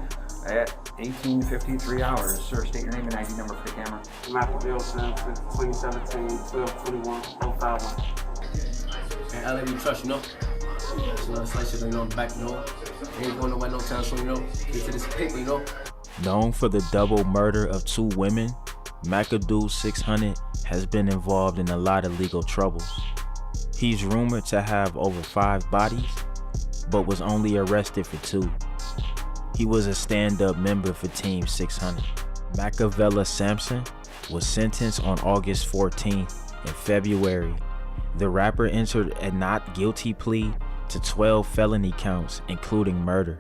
at 18:53 hours. Sir, state your name and ID number for the camera. Michael Wilson, 2017, 1221, 051. Man, LA, we trust, you know? You know, it's like shit, you know, back, you know? Ain't going nowhere no time soon, you know? Get to this paper, you know? Known for the double murder of 2 women, McAdoo 600 has been involved in a lot of legal troubles. He's rumored to have over 5 bodies, but was only arrested for 2. He was a stand-up member for Team 600. Macavella Sampson was sentenced on August 14th. In February, the rapper entered a not guilty plea to 12 felony counts, including murder.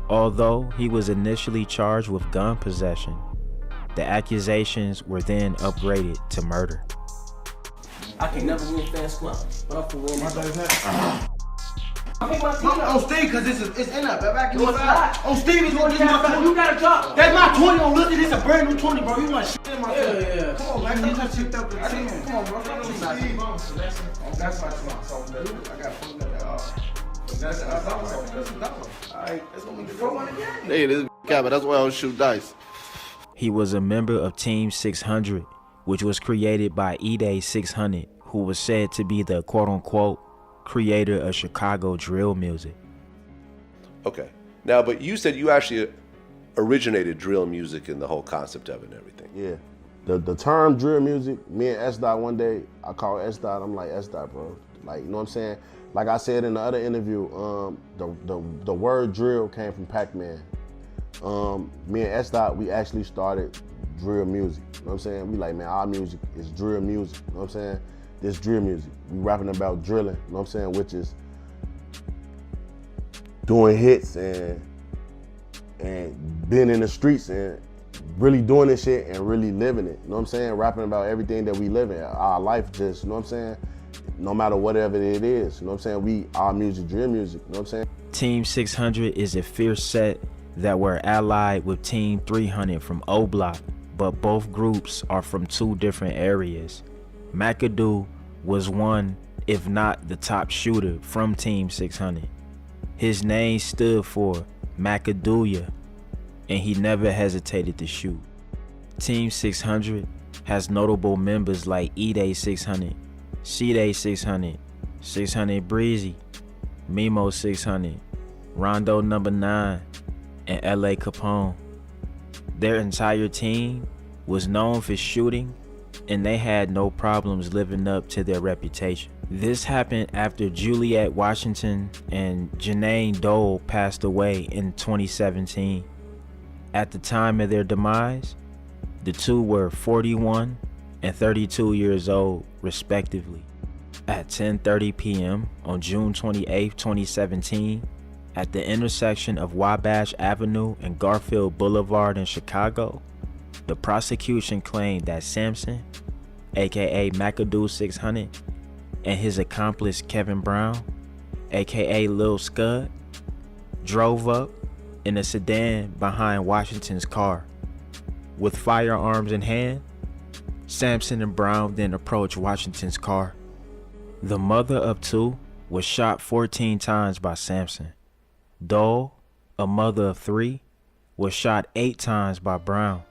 Although he was initially charged with gun possession, the accusations were then upgraded to murder. I can never win fast squat, but I'm for real. My On Steve, cause it's in there, back in No, the it's side. not. On Steve, it's You gotta drop. That's my 20 on Lizzie. This a brand new 20, bro. You want shit in my Yeah, yeah. Come on, man. You just picked up the 10. Come on, bro. That's my That's not something that I got put that Alright, that's gonna be the first one again. Hey, this cabin. That's why I don't shoot dice. He was a member of Team 600, which was created by Edai 600, who was said to be the quote-unquote creator of Chicago drill music. Okay. Now, but you said you actually originated drill music and the whole concept of it and everything. Yeah. The term drill music, me and S-Dot one day, I called S-Dot, I'm like, S-Dot, bro. Like, you know what I'm saying? Like I said in the other interview, the word drill came from Pac-Man. Me and S-Dot, we actually started drill music. You know what I'm saying? We like, man, our music is drill music. You know what I'm saying? This drill music. We rapping about drilling, you know what I'm saying? Which is doing hits and being in the streets and really doing this shit and really living it. You know what I'm saying? Rapping about everything that we live in. Our life just, you know what I'm saying? No matter whatever it is, you know what I'm saying? Our music, drill music, you know what I'm saying? Team 600 is a fierce set that were allied with Team 300 from O Block, but both groups are from 2 different areas. McAdoo was one, if not the top shooter from Team 600. His name stood for Macadooya, and he never hesitated to shoot. Team 600 has notable members like Edai 600, Cdai 600, 600 Breezy, Mimo 600, Rondo No. 9, and LA Capone. Their entire team was known for shooting, and they had no problems living up to their reputation. This happened after Juliette Washington and Janane Dole passed away in 2017. At the time of their demise, the 2 were 41 and 32 years old, respectively. At 10:30 p.m. on June 28, 2017, at the intersection of Wabash Avenue and Garfield Boulevard in Chicago, the prosecution claimed that Sampson, aka McAdoo 600, and his accomplice Kevin Brown, aka Lil Scud, drove up in a sedan behind Washington's car. With firearms in hand, Sampson and Brown then approached Washington's car. The mother of 2 was shot 14 times by Sampson. Dole, a mother of 3, was shot 8 times by Brown.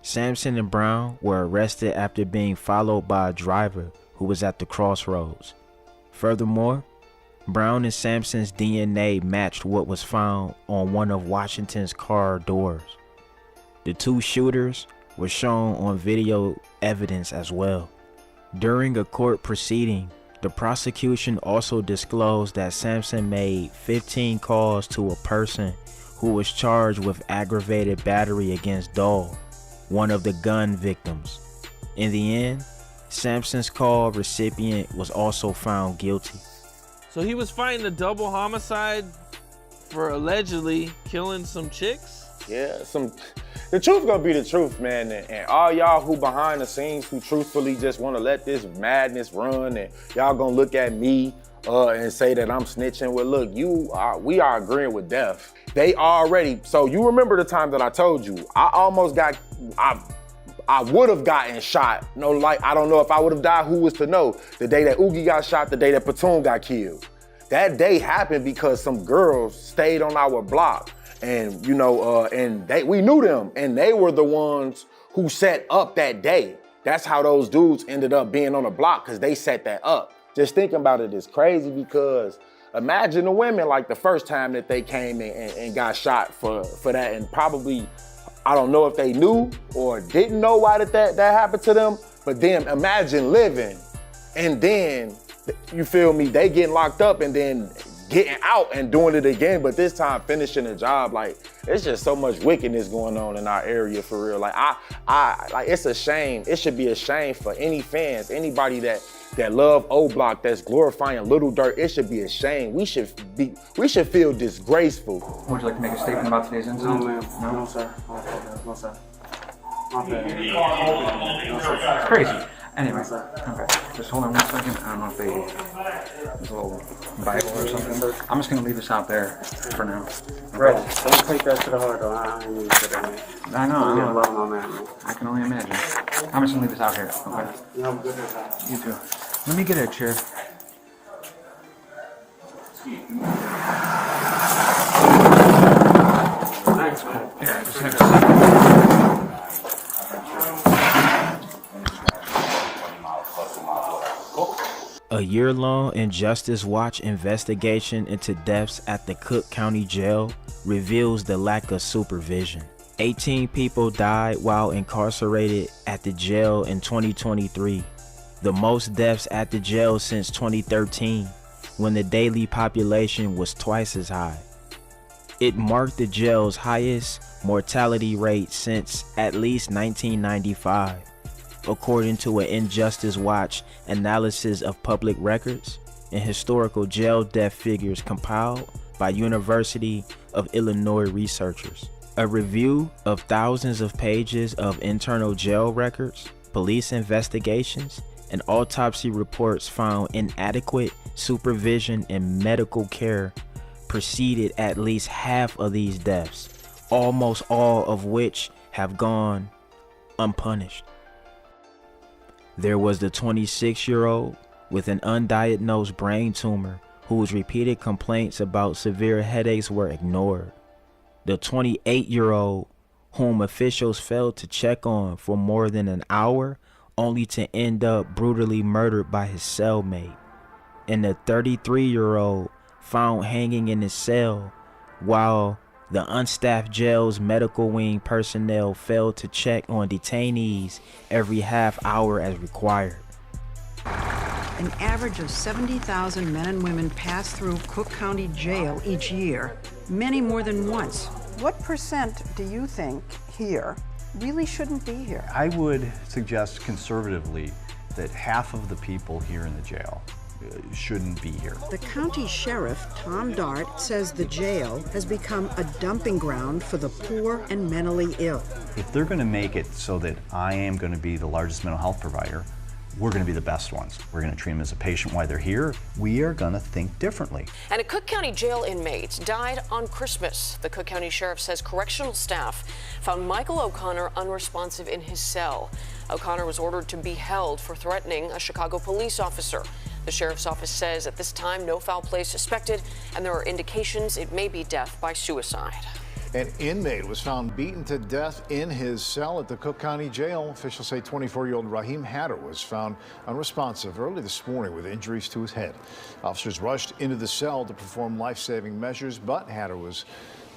Sampson and Brown were arrested after being followed by a driver who was at the crossroads. Furthermore, Brown and Sampson's DNA matched what was found on one of Washington's car doors. The 2 shooters were shown on video evidence as well. During a court proceeding, the prosecution also disclosed that Sampson made 15 calls to a person who was charged with aggravated battery against Dole, one of the gun victims. In the end, Sampson's call recipient was also found guilty. So he was fighting a double homicide for allegedly killing some chicks? Yeah, the truth gonna be the truth, man. And all y'all who behind the scenes who truthfully just wanna let this madness run and y'all gonna look at me and say that I'm snitching. Well, look, we are agreeing with death. They already, so you remember the time that I told you, I I would have gotten shot. No, like, I don't know if I would have died, who was to know? The day that Oogie got shot, the day that Capone got killed. That day happened because some girls stayed on our block. And, you know, we knew them, and they were the ones who set up that day. That's how those dudes ended up being on the block, because they set that up. Just thinking about it is crazy, because imagine the women, like the first time that they came and got shot for that, and probably, I don't know if they knew or didn't know why that happened to them, but then imagine living, and then, you feel me, they getting locked up and then getting out and doing it again, but this time finishing the job. Like, it's just so much wickedness going on in our area, for real. Like, like, it's a shame. It should be a shame for any fans, anybody that love O Block, that's glorifying Little Dirt. It should be a shame. We should feel disgraceful. Would you like to make a statement about today's incident? No, ma'am. No, sir. No, sir. My bad. It's crazy. Anyway, okay, just hold on 1 second. I don't know if there's a little Bible or something. I'm just gonna leave this out there for now. Bro, don't take that to the heart, though. I ain't even put that in. I know. Love on that, man. I can only imagine. I'm just gonna leave this out here. Okay. You have a good day. You too. Let me get a chair. Thanks, man. Yeah, just have a second. A year-long Injustice Watch investigation into deaths at the Cook County Jail reveals the lack of supervision. 18 people died while incarcerated at the jail in 2023, the most deaths at the jail since 2013, when the daily population was twice as high. It marked the jail's highest mortality rate since at least 1995. According to an Injustice Watch analysis of public records and historical jail death figures compiled by University of Illinois researchers. A review of thousands of pages of internal jail records, police investigations, and autopsy reports found inadequate supervision and medical care preceded at least half of these deaths, almost all of which have gone unpunished. There was the 26-year-old with an undiagnosed brain tumor whose repeated complaints about severe headaches were ignored. The 28-year-old whom officials failed to check on for more than an hour, only to end up brutally murdered by his cellmate. And the 33-year-old found hanging in his cell while the unstaffed jail's medical wing personnel failed to check on detainees every half hour as required. An average of 70,000 men and women pass through Cook County Jail each year, many more than once. What percent do you think here really shouldn't be here? I would suggest conservatively that half of the people here in the jail shouldn't be here. The county sheriff, Tom Dart, says the jail has become a dumping ground for the poor and mentally ill. If they're going to make it so that I am going to be the largest mental health provider, we're going to be the best ones. We're going to treat them as a patient while they're here. We are going to think differently. And a Cook County jail inmate died on Christmas. The Cook County Sheriff says correctional staff found Michael O'Connor unresponsive in his cell. O'Connor was ordered to be held for threatening a Chicago police officer. The sheriff's office says at this time no foul play suspected, and there are indications it may be death by suicide. An inmate was found beaten to death in his cell at the Cook County Jail. Officials say 24-year-old Raheem Hatter was found unresponsive early this morning with injuries to his head. Officers rushed into the cell to perform life-saving measures, but Hatter was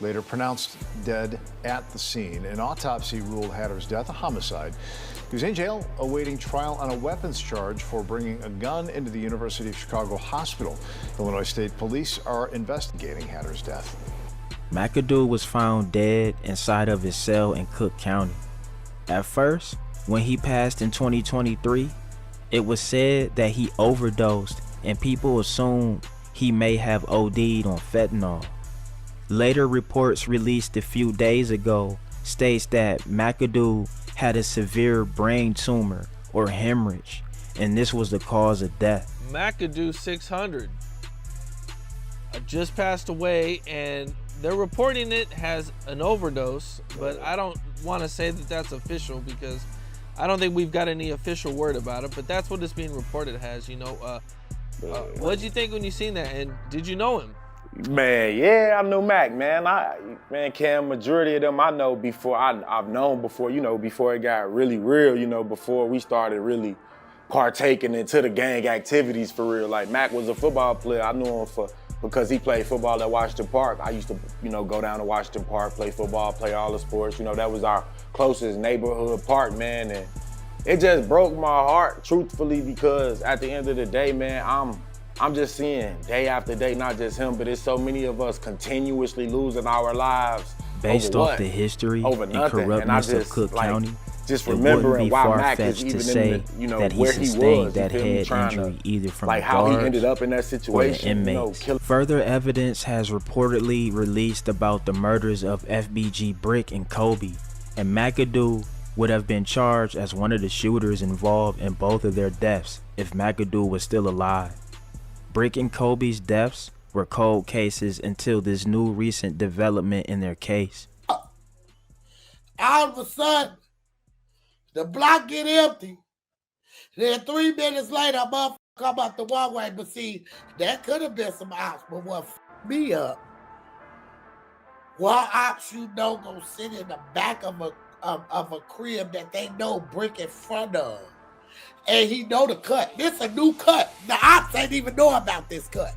later pronounced dead at the scene. An autopsy ruled Hatter's death a homicide. He was in jail awaiting trial on a weapons charge for bringing a gun into the University of Chicago hospital. Illinois State Police are investigating Hatter's death. McAdoo was found dead inside of his cell in Cook County. At first, when he passed in 2023, it was said that he overdosed and people assumed he may have OD'd on fentanyl. Later reports released a few days ago states that McAdoo had a severe brain tumor or hemorrhage, and this was the cause of death. McAdoo 600 just passed away, and they're reporting it has an overdose, but I don't want to say that that's official because I don't think we've got any official word about it, but that's what it's being reported as, you know. What did you think when you seen that, and did you know him? Man, yeah, I knew Mac, man. Cam, majority of them I know before, I've known before, you know, before it got really real, you know, before we started really partaking into the gang activities for real. Like, Mac was a football player. I knew him because he played football at Washington Park. I used to, you know, go down to Washington Park, play football, play all the sports. You know, that was our closest neighborhood park, man. And it just broke my heart, truthfully, because at the end of the day, man, I'm just seeing day after day, not just him, but it's so many of us continuously losing our lives based over off the history over and nothing. corruptness And I of Cook County. Just it remembering wouldn't be why Mac is far-fetched even to say in the, you know, that he where he sustained was, that head trying injury to, either from like the how he guards ended up in that or the situation. inmates. You know, Further evidence has reportedly released about the murders of FBG Brick and Kobe, and McAdoo would have been charged as one of the shooters involved in both of their deaths if McAdoo was still alive. Brick and Kobe's deaths were cold cases until this new recent development in their case. All of a sudden, the block get empty. Then 3 minutes later, a motherfucker come out the walkway. But see, that could have been some ops, but what f***ed me up, what ops you know gonna sit in the back of a crib that they know Brick in front of, and he know the cut. This a new cut. The ops ain't even know about this cut.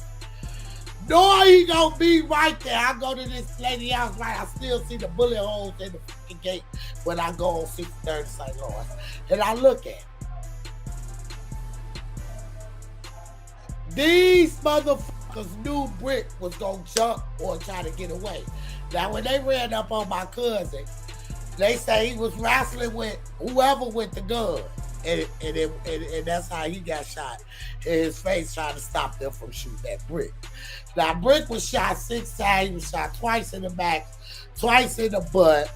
No, he gonna be right there. I go to this lady house, right? I still see the bullet holes in the fucking gate when I go on 63rd St. Louis. And I look at it. These motherfuckers knew Brick was gonna jump or try to get away. Now, when they ran up on my cousin, they say he was wrestling with whoever with the gun. And that's how he got shot in his face, trying to stop them from shooting that Brick. Now, Brick was shot 6 times. He was shot twice in the back, twice in the butt,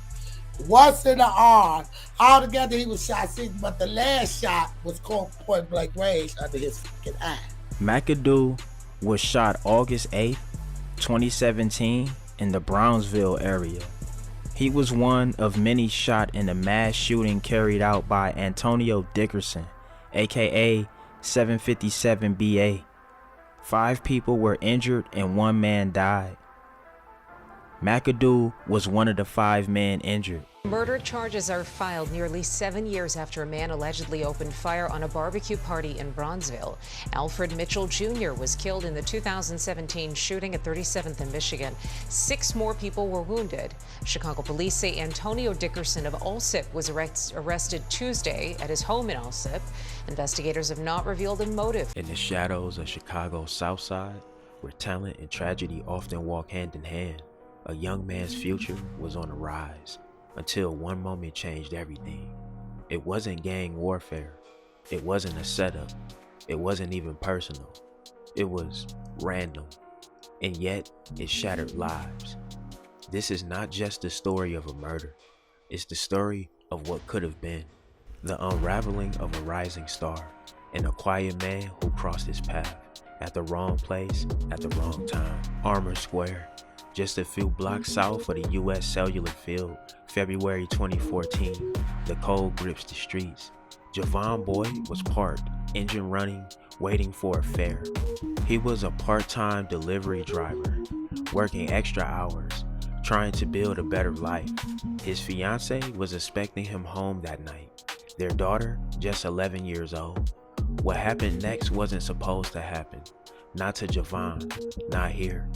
once in the arm. Altogether, he was shot 6, but the last shot was caught point blank range under his fucking eye. McAdoo was shot August 8th, 2017 in the Brownsville area. He was one of many shot in a mass shooting carried out by Antonio Dickerson, aka 757 BA. 5 people were injured and 1 man died. McAdoo was one of the 5 men injured. Murder charges are filed nearly 7 years after a man allegedly opened fire on a barbecue party in Bronzeville. Alfred Mitchell Jr. was killed in the 2017 shooting at 37th and Michigan. 6 more people were wounded. Chicago police say Antonio Dickerson of Alsip was arrested Tuesday at his home in Alsip. Investigators have not revealed a motive. In the shadows of Chicago's South Side, where talent and tragedy often walk hand in hand, a young man's future was on the rise. Until one moment changed everything. It wasn't gang warfare. It wasn't a setup. It wasn't even personal. It was random. And yet, it shattered lives. This is not just the story of a murder. It's the story of what could have been. The unraveling of a rising star and a quiet man who crossed his path at the wrong place at the wrong time. Armour Square, just a few blocks south of the U.S. Cellular Field, February 2014, the cold grips the streets. Javan Boyd was parked, engine running, waiting for a fare. He was a part-time delivery driver, working extra hours, trying to build a better life. His fiance was expecting him home that night, their daughter just 11 years old. What happened next wasn't supposed to happen. Not to Javan, not here.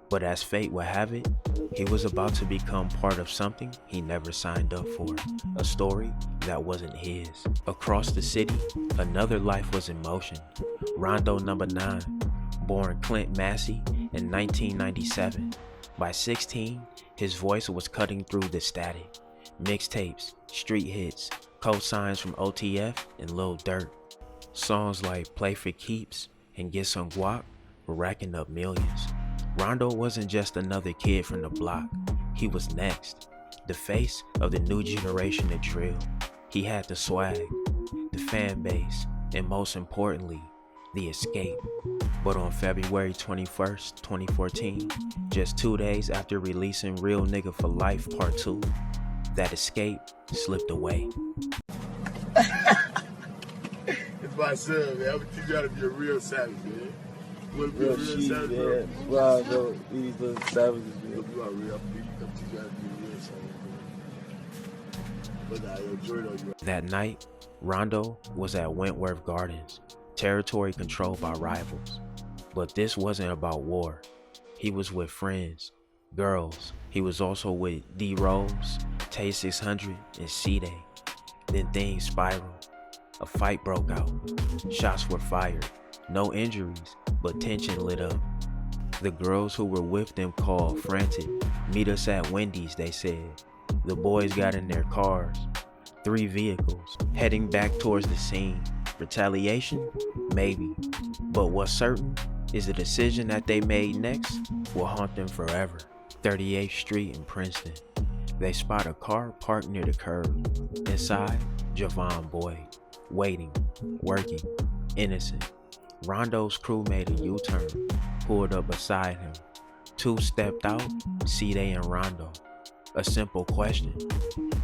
But as fate would have it, he was about to become part of something he never signed up for, a story that wasn't his. Across the city, another life was in motion. Rondo No. 9, born Clint Massey in 1997. By 16, his voice was cutting through the static. Mixtapes, street hits, cosigns from OTF and Lil Durk. Songs like Play for Keeps and Get Some Guap were racking up millions. Rondo wasn't just another kid from the block. He was next, the face of the new generation of drill. He had the swag, the fan base, and most importantly, the escape. But on February 21st, 2014, just 2 days after releasing Real Nigga for Life Part 2, that escape slipped away. my son, man. I'm gonna teach you how to be a real savage, man. You wanna be a real savage, bro? Wow, bro. These little savages, man. You are real. I'm teach you how to be a real savage, man. But I enjoy you. That night, Rondo was at Wentworth Gardens, territory controlled by rivals. But this wasn't about war. He was with friends, girls. He was also with D-Rose, Tay 600, and Cdai. Then things spiraled. A fight broke out. Shots were fired. No injuries, but tension lit up. The girls who were with them called frantic. Meet us at Wendy's, they said. The boys got in their cars. 3 vehicles, heading back towards the scene. Retaliation? Maybe. But what's certain is the decision that they made next will haunt them forever. 38th Street in Princeton. They spot a car parked near the curb. Inside, Javan Boyd, waiting, working, innocent. Rondo's crew made a U-turn, pulled up beside him. 2 stepped out, Cdai and Rondo. A simple question.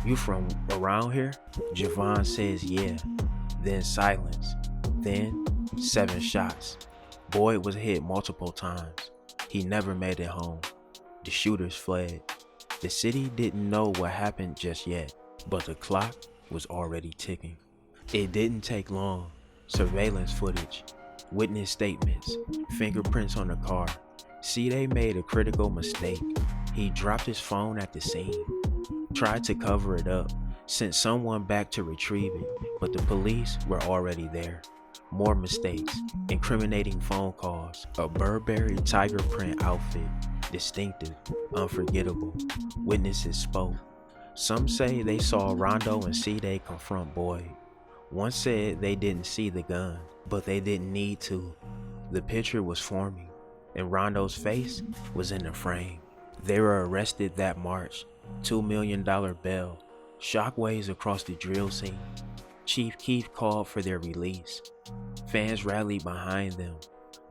You from around here? Javan says yeah. Then silence. Then 7 shots. Boyd was hit multiple times. He never made it home. The shooters fled. The city didn't know what happened just yet, but the clock was already ticking. It didn't take long. Surveillance footage, witness statements, fingerprints on the car. Cdai made a critical mistake. He dropped his phone at the scene, tried to cover it up, sent someone back to retrieve it, but the police were already there. More mistakes, incriminating phone calls, a Burberry tiger print outfit, distinctive, unforgettable. Witnesses spoke. Some say they saw Rondo and Cdai confront Boyd. One said they didn't see the gun, but they didn't need to. The picture was forming, and Rondo's face was in the frame. They were arrested that March, $2 million bail, shockwaves across the drill scene. Chief Keef called for their release. Fans rallied behind them,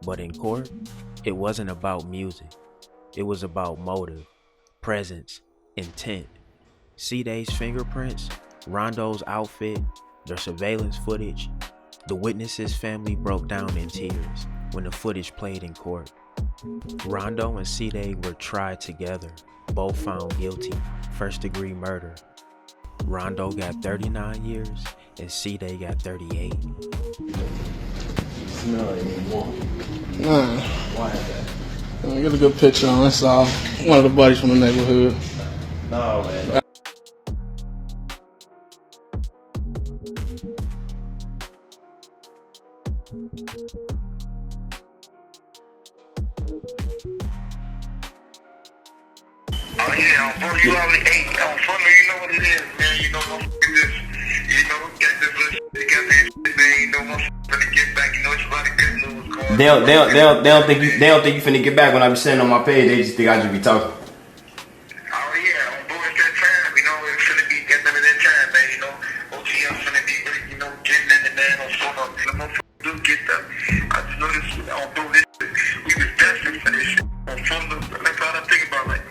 but in court, it wasn't about music. It was about motive, presence, intent. Cdai's fingerprints, Rondo's outfit, their surveillance footage. The witnesses' family broke down in tears when the footage played in court. Rondo and Cdai were tried together, both found guilty, first-degree murder. Rondo got 39 years and Cdai got 38. No, anymore. Nah. Why is that? Get a good picture on. That's all. One of the buddies from the neighborhood. No, man. Oh yeah, bro, you already ate. I'm funny, you know what it is, man. You know, motherfucker just, you know, get this little shit together and shit, man. You know, motherfucker get back. You know, it's a lot of good news going on. They don't think you finna get back when I be sitting on my page. They just think I just be talking. Oh yeah, I'm bored that time. You know, it's finna be getting into that time, man. You know, OTM finna be, you know, getting in the man on phone up. The motherfucker do get that. I just know this shit. I don't do this shit. We was destined for this shit. On phone up. That's all I think about, like.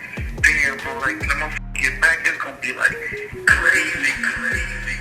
Damn, bro, like, when the motherfucker get back, it's gonna be like crazy, crazy.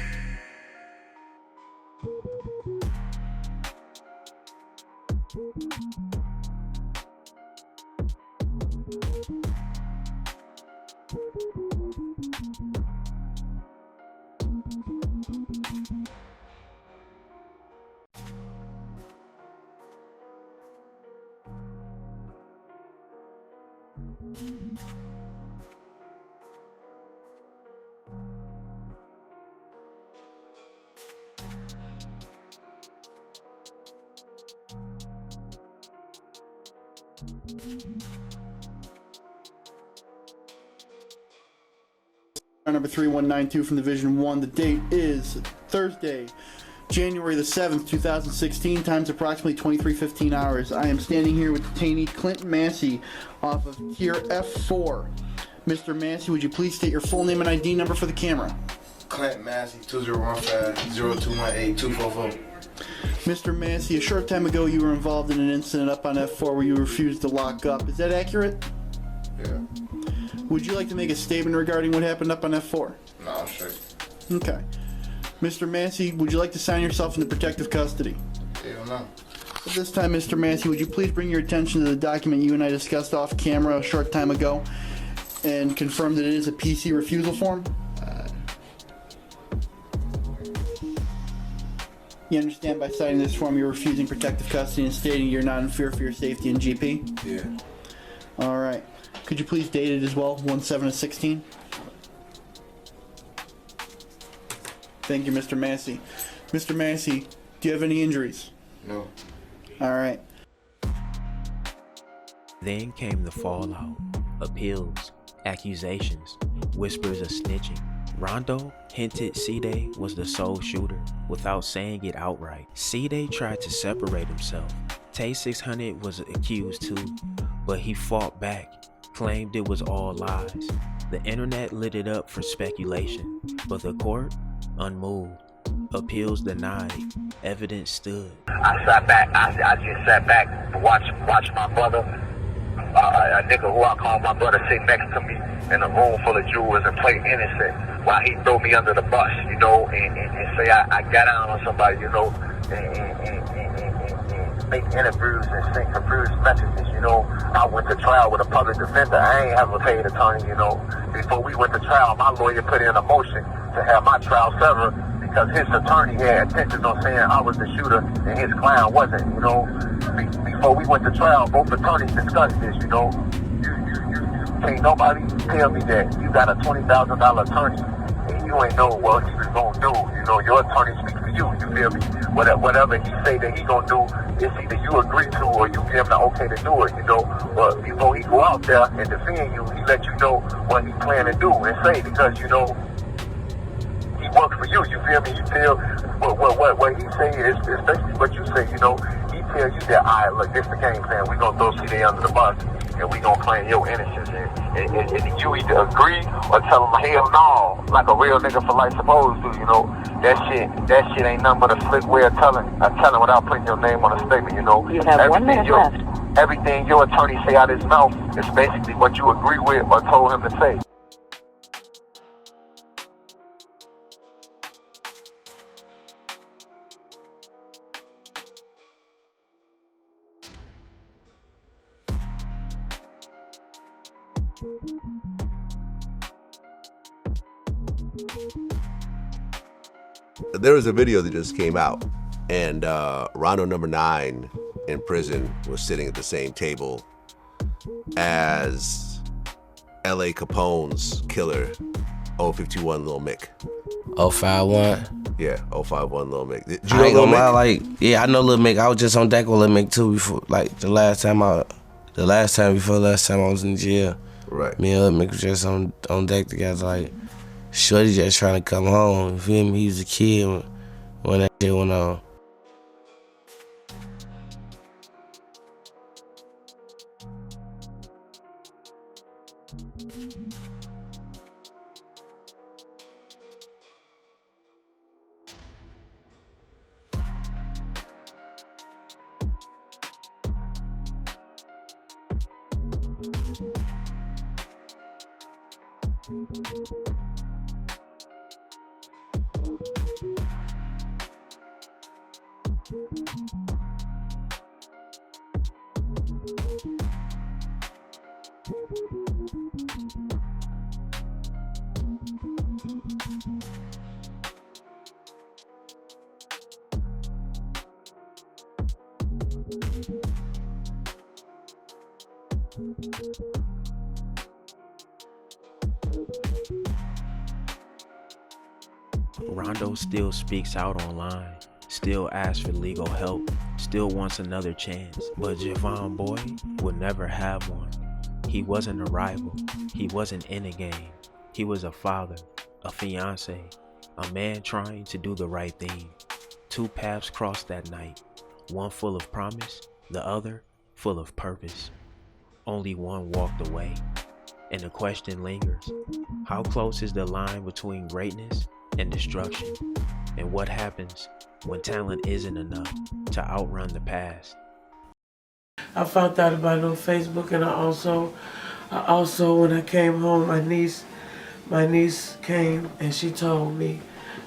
Number 3192 from Division 1. The date is Thursday, January the 7th, 2016. Time's approximately 23:15 hours. I am standing here with detainee Clinton Massey off of Tier F4. Mr. Massey, would you please state your full name and ID number for the camera? Clinton Massey, 2015-0218-244. Mr. Massey, a short time ago you were involved in an incident up on F4 where you refused to lock up. Is that accurate? Yeah. Would you like to make a statement regarding what happened up on F4? No, I'm straight. Okay. Mr. Massey, would you like to sign yourself into protective custody? Hell no. At this time, Mr. Massey, would you please bring your attention to the document you and I discussed off camera a short time ago and confirm that it is a PC refusal form? You understand by signing this form you're refusing protective custody and stating you're not in fear for your safety in GP? Yeah. Alright. Could you please date it as well, 1/7/16? Thank you, Mr. Massey. Mr. Massey, do you have any injuries? No. Alright. Then came the fallout, appeals, accusations, whispers of snitching. Rondo hinted Cdai was the sole shooter without saying it outright. Cdai tried to separate himself. Tay 600 was accused too, but he fought back, claimed it was all lies. The internet lit it up for speculation, but the court, unmoved. Appeals denied, evidence stood. I sat back, I just sat back to watch my brother, a nigga who I call my brother, sit next to me in a room full of jewels and play innocent while he throw me under the bus, you know, and say I got down on somebody, you know, and make interviews and send confused messages, you know. I went to trial with a public defender. I ain't have a paid attorney, you know. Before we went to trial, my lawyer put in a motion to have my trial severed because his attorney had intentions on saying I was the shooter and his client wasn't, you know. Before we went to trial, both attorneys discussed this, you know. Can't nobody tell me that you got a $20,000 attorney and you ain't know what he was gonna do. You know, your attorney speaks for you. You feel me? Whatever he say that he gonna do, it's either you agree to or you give him the okay to do it. You know, but before he go out there and defend you, he let you know what he plan to do and say because you know he works for you. You feel me? You feel what he say is basically what you say. You know, he tell you that all right, look, this the game plan. We gonna throw Cdai under the bus. And we gonna claim your innocence, and you either agree or tell them hell no, like a real nigga for life supposed to, you know. That shit ain't nothing but a slick way of telling without putting your name on a statement, you know. You have 1 minute left. Everything your attorney say out his mouth is basically what you agree with or told him to say. There was a video that just came out, and Rondo number 9 in prison was sitting at the same table as L.A. Capone's killer, 051 Lil Mick. 051? Yeah, 051 Lil Mick. Did you I know ain't Lil gonna Mick? lie, like, yeah, I know Lil Mick. I was just on deck with Lil Mick too before, like, the last time I was in jail. Right. Me and Lil Mick was just on deck together, like, shorty just trying to come home. You feel me? He was a kid when that shit went on. Rondo still speaks out online, still asks for legal help, still wants another chance, but Javan Boyd would never have one. He wasn't a rival, he wasn't in a game, he was a father, a fiance, a man trying to do the right thing. Two paths crossed that night, one full of promise, the other full of purpose. Only one walked away, and the question lingers. How close is the line between greatness and destruction? And what happens when talent isn't enough to outrun the past? I found out about it on Facebook, and I also when I came home, my niece came and she told me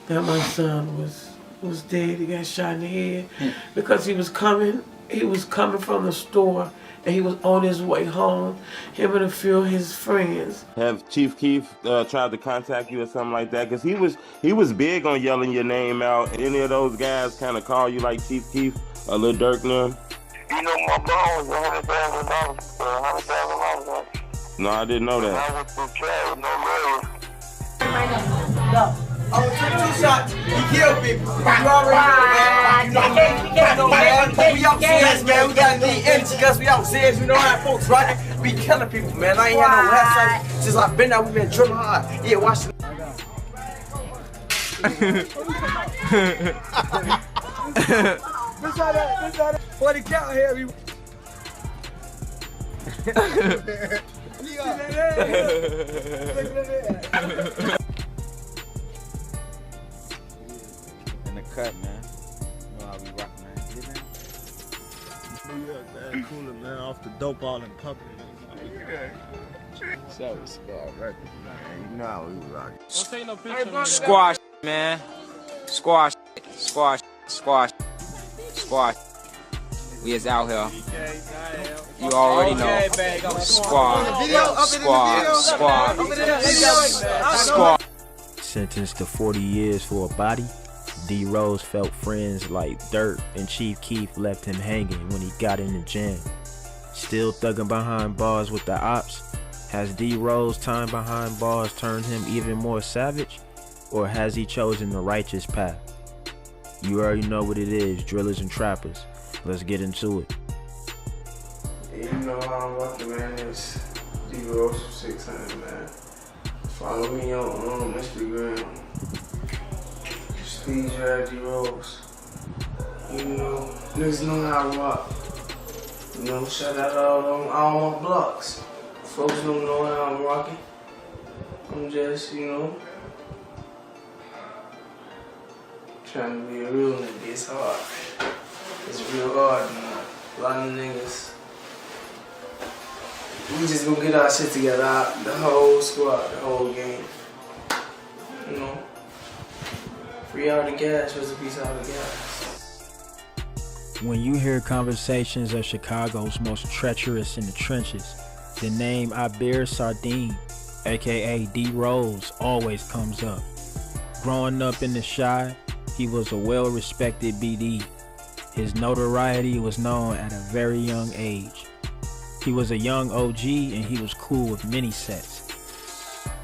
that my son was dead. He got shot in the head because he was coming from the store and he was on his way home, him and a few of his friends. Have Chief Keef tried to contact you or something like that? Because he was big on yelling your name out. Any of those guys kind of call you like Chief Keef or Lil Durk now? You know my bond was $100,000. $100,000. No, I didn't know that. I was in charge, no Go. Oh, took 2 shots. He killed people. You already know, man. We upstairs, man. We got need energy because we upstairs. You know how folks, right? We killing people, man. I ain't had no rap since I've been out. We been drilling hard. Yeah, watch it. What the count here? In the cut, man. You know how we rock, man. Get down. New York, man. Cooler, man. Off the dope all in public. So we squad record, man. You know how we rock. Don't say no picture. Squash, man. Squash, squash, squash, squash. We is out here. You already know. Squad, squad. Sentenced to 40 years for a body, D Rose felt friends like Dirt and Chief Keef left him hanging when he got in the jam. Still thugging behind bars with the ops, has D Rose time behind bars turned him even more savage, or has he chosen the righteous path? You already know what it is, drillers and trappers. Let's get into it. You know how I'm walking, man. It's D Rose 600, man. Follow me on Instagram. Speed Drive D Rose. You know, niggas know how I rock. You know, shout out all on my blocks. Folks don't know how I'm rocking. I'm just, you know, trying to be a real nigga. It's hard. It's real hard, man. A lot of niggas. We just gonna get our shit together, the whole squad, the whole game. You know? Free all the gas, rest in peace all the gas. When you hear conversations of Chicago's most treacherous in the trenches, the name Abir Sardine, aka D Rose, always comes up. Growing up in the Chi, he was a well-respected BD. His notoriety was known at a very young age. He was a young OG and he was cool with many sets.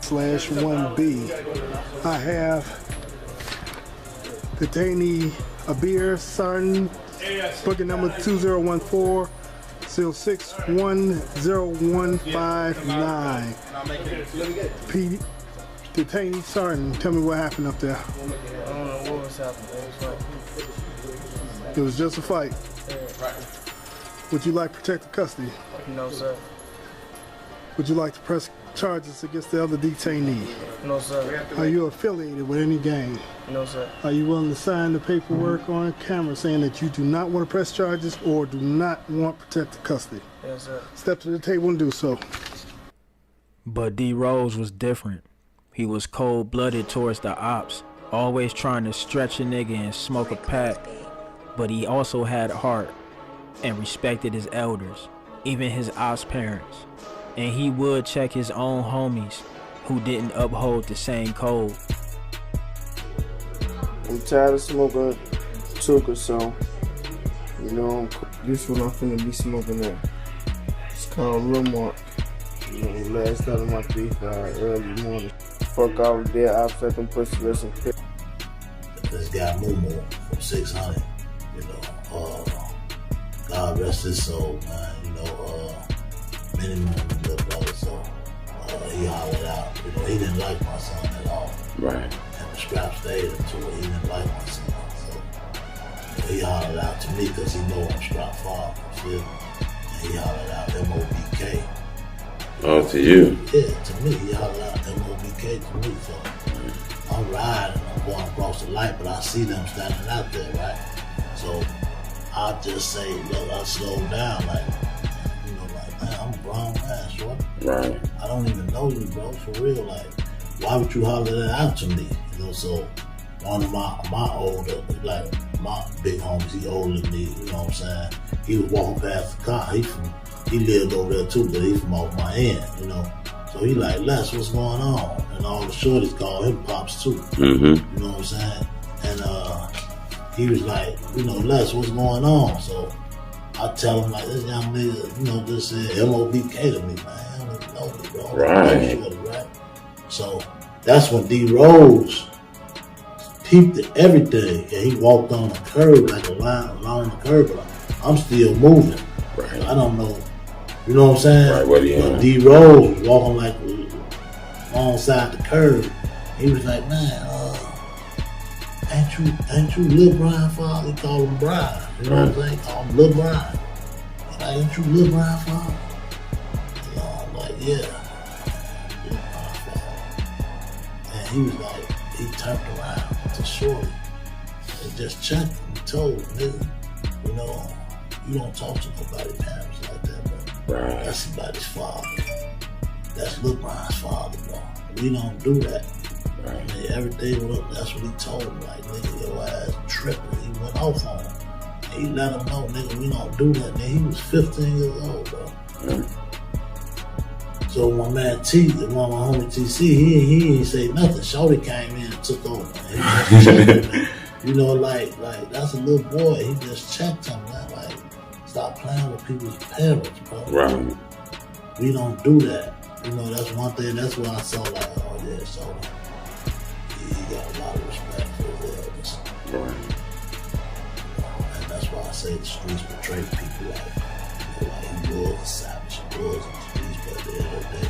/1B. I have detainee Abir Sardine, booking number 2014, seal 610159. Detainee Sardine, tell me what happened up there. I don't know what was happening. It was just a fight. Would you like protective custody? No, sir. Would you like to press charges against the other detainee? No, sir. Are you affiliated with any gang? No, sir. Are you willing to sign the paperwork on camera saying that you do not want to press charges or do not want protective custody? Yes, sir. Step to the table and do so. But D Rose was different. He was cold-blooded towards the ops, always trying to stretch a nigga and smoke a pack. But he also had heart and respected his elders, even his ops parents. And he would check his own homies who didn't uphold the same code. I'm tired of smoking Tuka, so, you know, this one I'm finna be smoking that. It's called Lil Mark. You know, last out of my beef early morning. Fuck all of their ops at them pussy listen. This guy Moo from 600, you know, God rest his soul, man, you know, many little brother, so he hollered out, you know, he didn't like my son at all. Right. And the strap stayed into it, he didn't like my son, so you know, he hollered out to me because he know I'm strap father, you feel me? And he hollered out MOBK. Oh, to you? Yeah, to me, he hollered out MOBK to me, so I'm riding, I'm going across the light, but I see them standing out there, right? So I'll just say, look, I slow down, like, you know, like, man, I'm a grown man, short. Right. I don't even know you, bro, for real. Like, why would you holler that out to me? You know, so one of my older, like my big homies, he older than me, you know what I'm saying? He was walking past the car. He lived over there too, but he's from off my end, you know. So he like, Les, what's going on? And all the shorties call him Pops too. Mm-hmm. You know what I'm saying? And he was like, you know, Les, what's going on? So I tell him like, this young nigga, you know, just said MOBK to me, man. I don't even know me, bro. Right. Shorty, right? So that's when D Rose peeped at everything, and he walked on the curb like a line along the curb. Like, I'm still moving. Right. I don't know. You know what I'm saying? Right, what do you D Rose was walking like alongside the curb. He was like, man, ain't you Lil Brian father? He called him Brian. You know what I'm saying? He called him Lil Brian. He's like, ain't you Lil Brian father? You know, I'm like, yeah. Lil Brian father. And he was like, he turned around to Shorty and just checked him. He told him, nigga, you know, you don't talk to nobody parents like that, bro. Right. That's somebody's father. That's Lil Brian's father, bro. We don't do that. Right. I mean, everything went up, that's what he told him. Like, nigga, your ass tripping. He went off on him. And he let him know, nigga, we don't do that, nigga. He was 15 years old, bro. So my man T, my homie TC, he ain't say nothing. Shorty came in and took over. He just checked, you know, like that's a little boy. He just checked him, man. Like, stop playing with people's parents, bro. Right. We don't do that. You know, that's one thing. That's why I saw like, oh yeah, so he got a lot of respect for his elders. Right. And that's why I say the streets betray people. Like he was a savage. He was in the streets, but at the end of the day,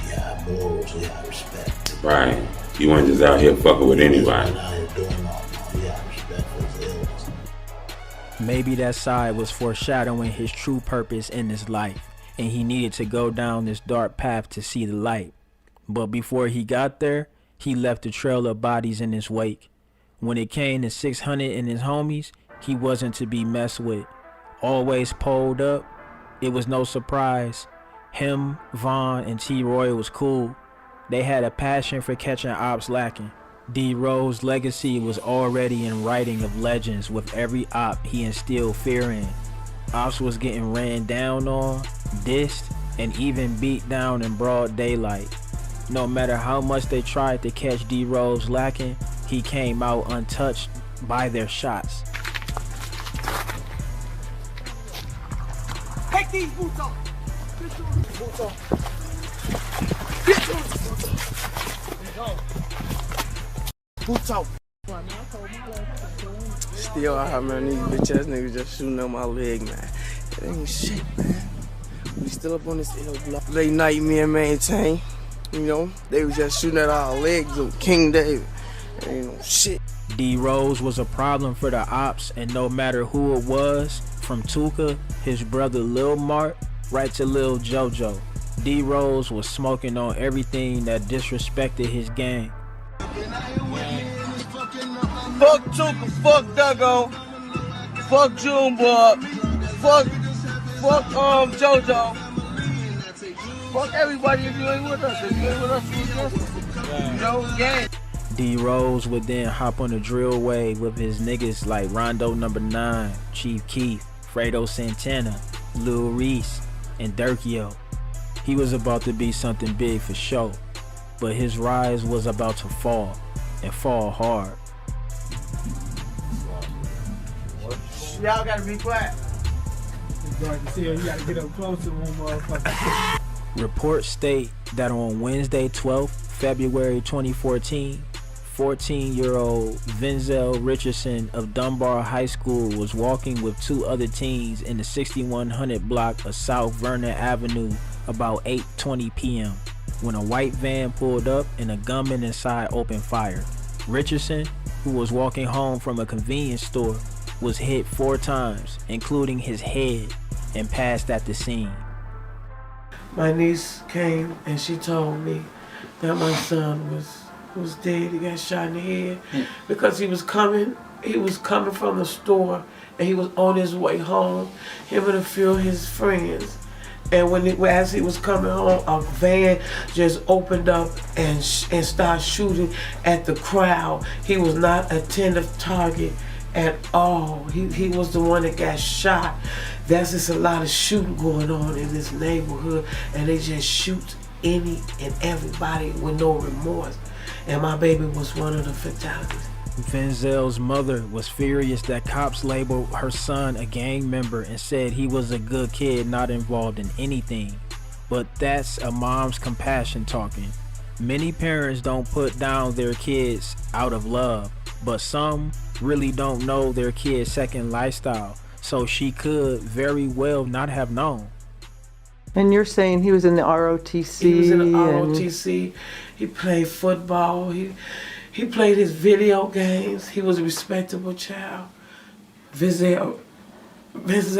he had morals. He had respect. Right. You weren't just out here fucking with anybody. He was out here doing all. He had respect for his elders. Maybe that side was foreshadowing his true purpose in this life, and he needed to go down this dark path to see the light. But before he got there, he left a trail of bodies in his wake. When it came to 600 and his homies, he wasn't to be messed with. Always pulled up, it was no surprise. Him, Von, and T-Roy was cool. They had a passion for catching ops lacking. D Rose's legacy was already in writing of legends with every op he instilled fear in. Ops was getting ran down on, dissed, and even beat down in broad daylight. No matter how much they tried to catch D Rose lacking, he came out untouched by their shots. Take these boots off. Boots off. Boots off. Still out, man. These bitch ass niggas just shooting up my leg, man. It ain't shit, man. We still up on this L block. Late night, me and Maintain. You know, they was just shooting at our legs on King David. It ain't no shit. D Rose was a problem for the ops, and no matter who it was, from Tuka, his brother Lil Mart, right to Lil JoJo, D Rose was smoking on everything that disrespected his gang. Fuck Tuka, fuck Duggo, fuck Junebug, fuck JoJo. Fuck everybody if you ain't with us. If you ain't with us, you against us. You know, gang. D Rose would then hop on the drill wave with his niggas like Rondo No. 9, Chief Keef, Fredo Santana, Lil Reese, and Durkio. He was about to be something big for sure, but his rise was about to fall, and fall hard. Y'all gotta be quiet. It's dark as hell. You gotta get up close to one motherfucker. Reports state that on Wednesday, 12th February 2014, 14-year-old Vinzel Richardson of Dunbar High School was walking with two other teens in the 6100 block of South Vernon Avenue about 8:20 p.m. when a white van pulled up and a gunman inside opened fire. Richardson, who was walking home from a convenience store, was hit 4 times, including his head, and passed at the scene. My niece came and she told me that my son was dead. He got shot in the head because he was coming from the store and he was on his way home. Him and a few of his friends, And as he was coming home, a van just opened up and started shooting at the crowd. He was not a tender target at all. He was the one that got shot. There's just a lot of shooting going on in this neighborhood, and they just shoot any and everybody with no remorse. And my baby was one of the fatalities. Vinzel's mother was furious that cops labeled her son a gang member and said he was a good kid not involved in anything. But that's a mom's compassion talking. Many parents don't put down their kids out of love, but some really don't know their kid's second lifestyle, so she could very well not have known. And you're saying he was in the ROTC? He was in the ROTC. He played football. He played his video games. He was a respectable child. Vinzel, this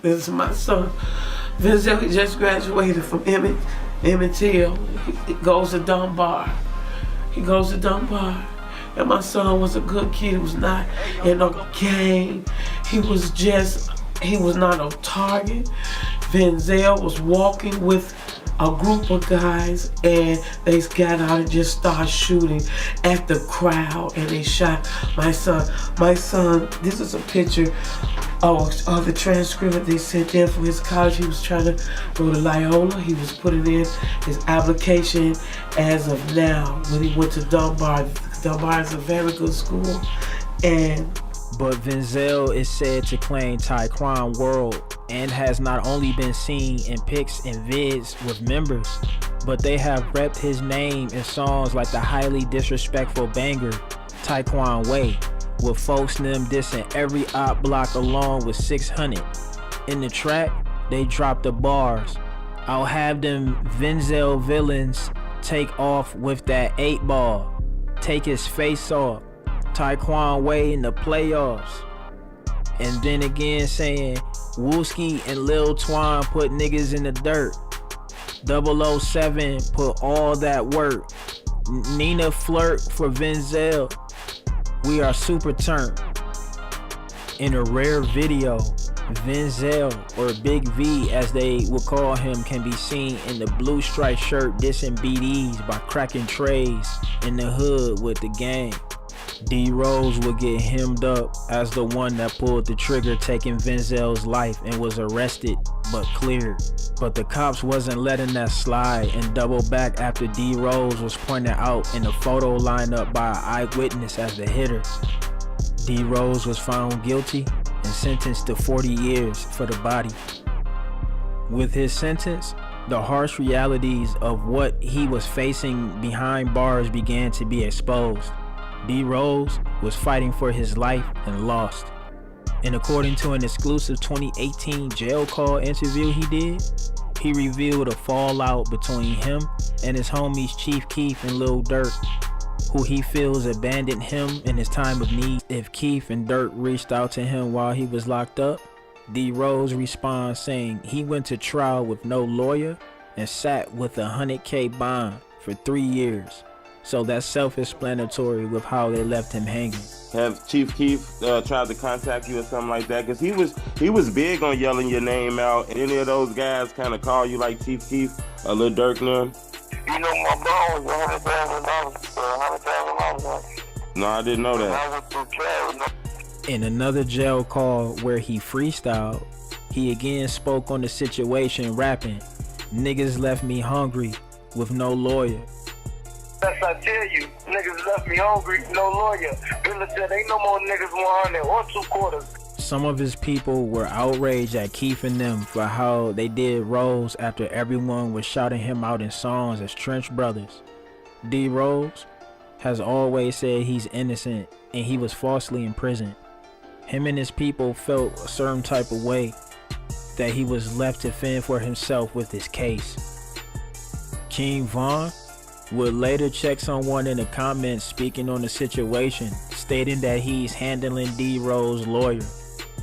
is my son. Vinzel, he just graduated from Emmett Till. He goes to Dunbar. And my son was a good kid. He was not in a gang. He was not a target. Vinzel was walking with a group of guys, and they got out and just started shooting at the crowd, and they shot my son. My son, this is a picture of the transcript that they sent in for his college. He was trying to go to Loyola. He was putting in his application as of now when he went to Dunbar. Dunbar is a very good school. But Vinzel is said to claim Taekwon World and has not only been seen in pics and vids with members, but they have repped his name in songs like the highly disrespectful banger Taekwon Way, with folks them dissing every op block along with 600. In the track, they drop the bars. I'll have them Vinzel villains take off with that 8 ball, take his face off. Taekwon Way in the playoffs. And then again saying Wooski and Lil Twan put niggas in the dirt. 007 put all that work. Nina flirt for Vinzel. We are super turned. In a rare video, Vinzel, or Big V as they would call him, can be seen in the blue striped shirt dissing BDs by cracking trays in the hood with the gang. D Rose would get hemmed up as the one that pulled the trigger taking Vinzel's life and was arrested but cleared. But the cops wasn't letting that slide and doubled back after D Rose was pointed out in a photo lineup by an eyewitness as the hitter. D Rose was found guilty and sentenced to 40 years for the body. With his sentence, the harsh realities of what he was facing behind bars began to be exposed. D Rose was fighting for his life and lost. And according to an exclusive 2018 jail call interview he did, he revealed a fallout between him and his homies Chief Keef and Lil Durk, who he feels abandoned him in his time of need. If Keef and Durk reached out to him while he was locked up, D Rose responds saying he went to trial with no lawyer and sat with a $100K bond for 3 years. So that's self-explanatory with how they left him hanging. Have Chief Keef tried to contact you or something like that? Because he was big on yelling your name out. Any of those guys kind of call you like Chief Keef or Lil Durk them? You know my bond was $100,000. No, I didn't know that. In another jail call where he freestyled, he again spoke on the situation rapping, "Niggas left me hungry with no lawyer." That's I tell you, niggas left me hungry, no lawyer. Billa said ain't no more niggas 100 or 2 quarters. Some of his people were outraged at Keef and them for how they did Rose after everyone was shouting him out in songs as Trench Brothers. D Rose has always said he's innocent and he was falsely imprisoned. Him and his people felt a certain type of way that he was left to fend for himself with his case. King Von would later check someone in the comments speaking on the situation, stating that he's handling D Rose's lawyer.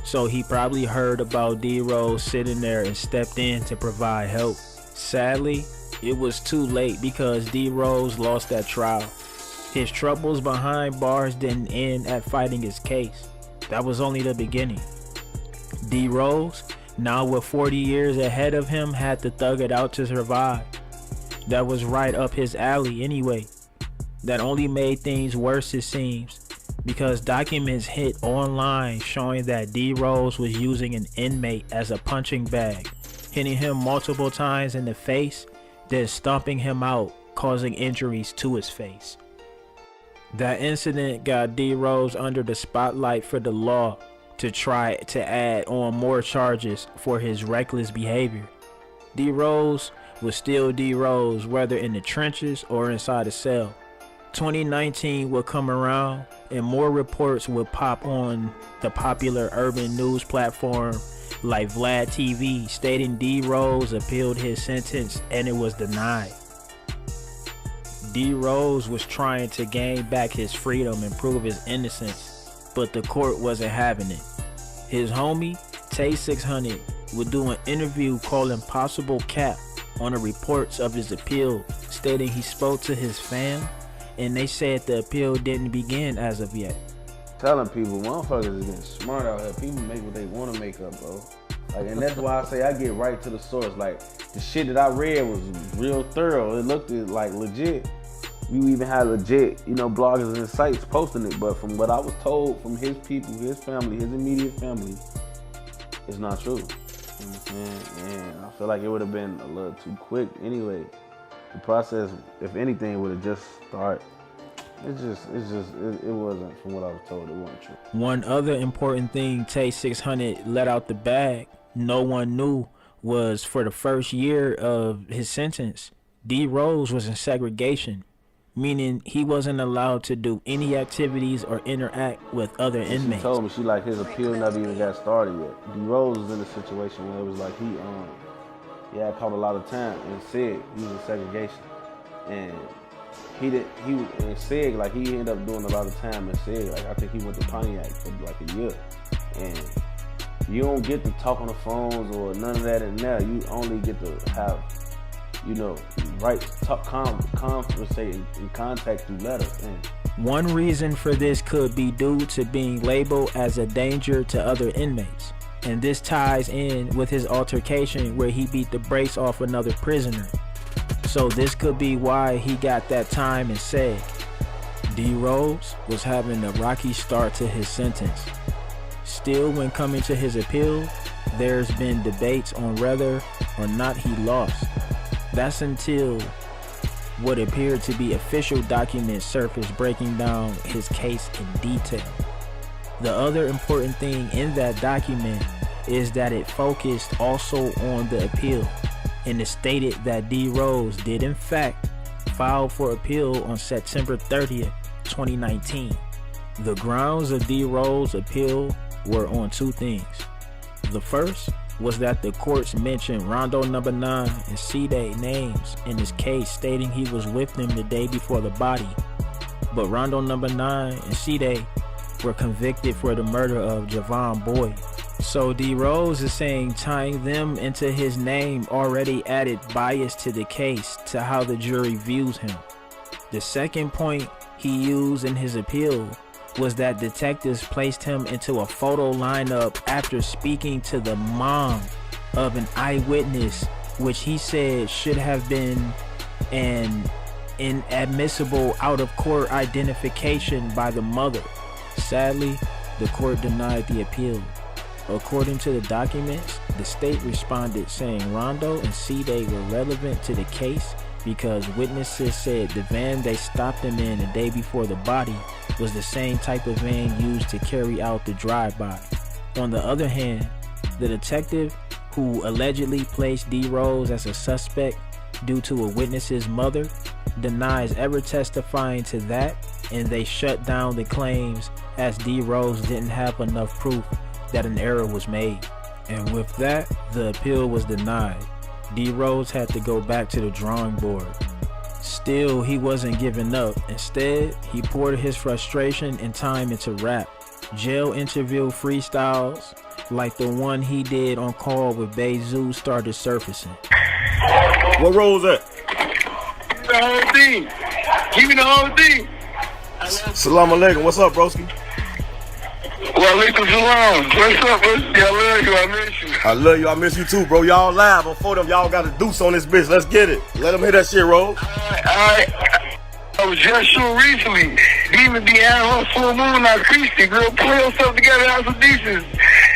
So he probably heard about D Rose sitting there and stepped in to provide help. Sadly, it was too late because D Rose lost that trial. His troubles behind bars didn't end at fighting his case. That was only the beginning. D Rose now with 40 years ahead of him, had to thug it out to survive. That was right up his alley anyway. That only made things worse, it seems, because documents hit online showing that D Rose was using an inmate as a punching bag, hitting him multiple times in the face, then stomping him out, causing injuries to his face. That incident got D Rose under the spotlight for the law to try to add on more charges for his reckless behavior. D Rose was still D Rose, whether in the trenches or inside a cell. 2019 would come around and more reports would pop on the popular urban news platform like Vlad TV, stating D Rose appealed his sentence and it was denied. D Rose was trying to gain back his freedom and prove his innocence, but the court wasn't having it. His homie, Tay 600, would do an interview calling possible cap on the reports of his appeal, stating he spoke to his fam and they said the appeal didn't begin as of yet. Telling people, motherfuckers is getting smart out here. People make what they want to make up, bro. Like, and that's why I say I get right to the source. Like, the shit that I read was real thorough. It looked like legit. You even had legit, bloggers and sites posting it. But from what I was told from his people, his family, his immediate family, it's not true. You know what I'm saying? And I feel like it would have been a little too quick anyway. The process, if anything, would have just started. It wasn't, from what I was told, it wasn't true. One other important thing Tay 600 let out the bag no one knew was for the first year of his sentence, D Rose was in segregation, meaning he wasn't allowed to do any activities or interact with other inmates. She told me, his appeal never even got started yet. D Rose was in a situation where it was like he had caught a lot of time and said he was in segregation. And he ended up doing a lot of time and said, I think he went to Pontiac for like a year. And you don't get to talk on the phones or none of that in there. You only get to have, conversate and contact through letters. And one reason for this could be due to being labeled as a danger to other inmates. And this ties in with his altercation where he beat the brakes off another prisoner. So this could be why he got that time in seg. D Rose was having a rocky start to his sentence. Still, when coming to his appeal, there's been debates on whether or not he lost. That's until what appeared to be official documents surfaced breaking down his case in detail. The other important thing in that document is that it focused also on the appeal, and it stated that D Rose did in fact file for appeal on September 30th, 2019. The grounds of D Rose's appeal were on two things. The first was that the courts mentioned Rondo No. 9 and Cdai names in his case, stating he was with them the day before the body. But Rondo No. 9 and Cdai were convicted for the murder of Javan Boyd. So D Rose is saying tying them into his name already added bias to the case to how the jury views him. The second point he used in his appeal was that detectives placed him into a photo lineup after speaking to the mom of an eyewitness, which he said should have been an inadmissible out-of-court identification by the mother. Sadly, the court denied the appeal. According to the documents, the state responded saying Rondo and Cdai were relevant to the case because witnesses said the van they stopped them in the day before the body was the same type of van used to carry out the drive-by. On the other hand, the detective who allegedly placed D Rose as a suspect due to a witness's mother denies ever testifying to that, and they shut down the claims as D Rose didn't have enough proof that an error was made. And with that, the appeal was denied. D Rose had to go back to the drawing board. Still, he wasn't giving up. Instead, he poured his frustration and time into rap. Jail interview freestyles like the one he did on Call with Bezu started surfacing. What Rose at? The whole thing. Give me the whole thing. Salam alaikum. What's up, broski? Walaikum salam. What's up, bro? I love you. I miss you. I love you. I miss you too, bro. Y'all live on for them. Y'all got a deuce on this bitch. Let's get it. Let them hit that shit, Rose. I was just shooting recently. Demon be out on full moon, not Christy. Girl, pull yourself together, have some decent.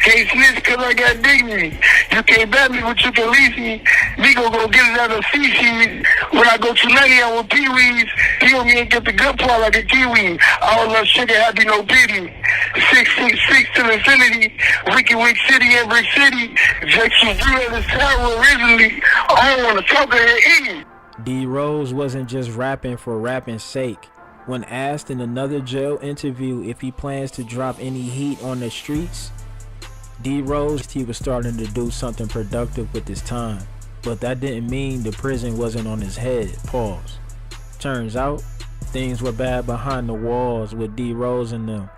Can't snitch cause I got dignity. You can't bat me, but you can lease me. Me go get it out of feces. When I go to 90, I with Pee-wees. He on me and get the good part like a kiwi. All love sugar, happy, no pity. 666 to infinity. Wicked City, every city. Jackson grew at this tower originally. I don't want to talk to her eating. D Rose wasn't just rapping for rapping's sake. When asked in another jail interview if he plans to drop any heat on the streets, D Rose, he was starting to do something productive with his time. But that didn't mean the prison wasn't on his head. Pause. Turns out, things were bad behind the walls with D Rose and them.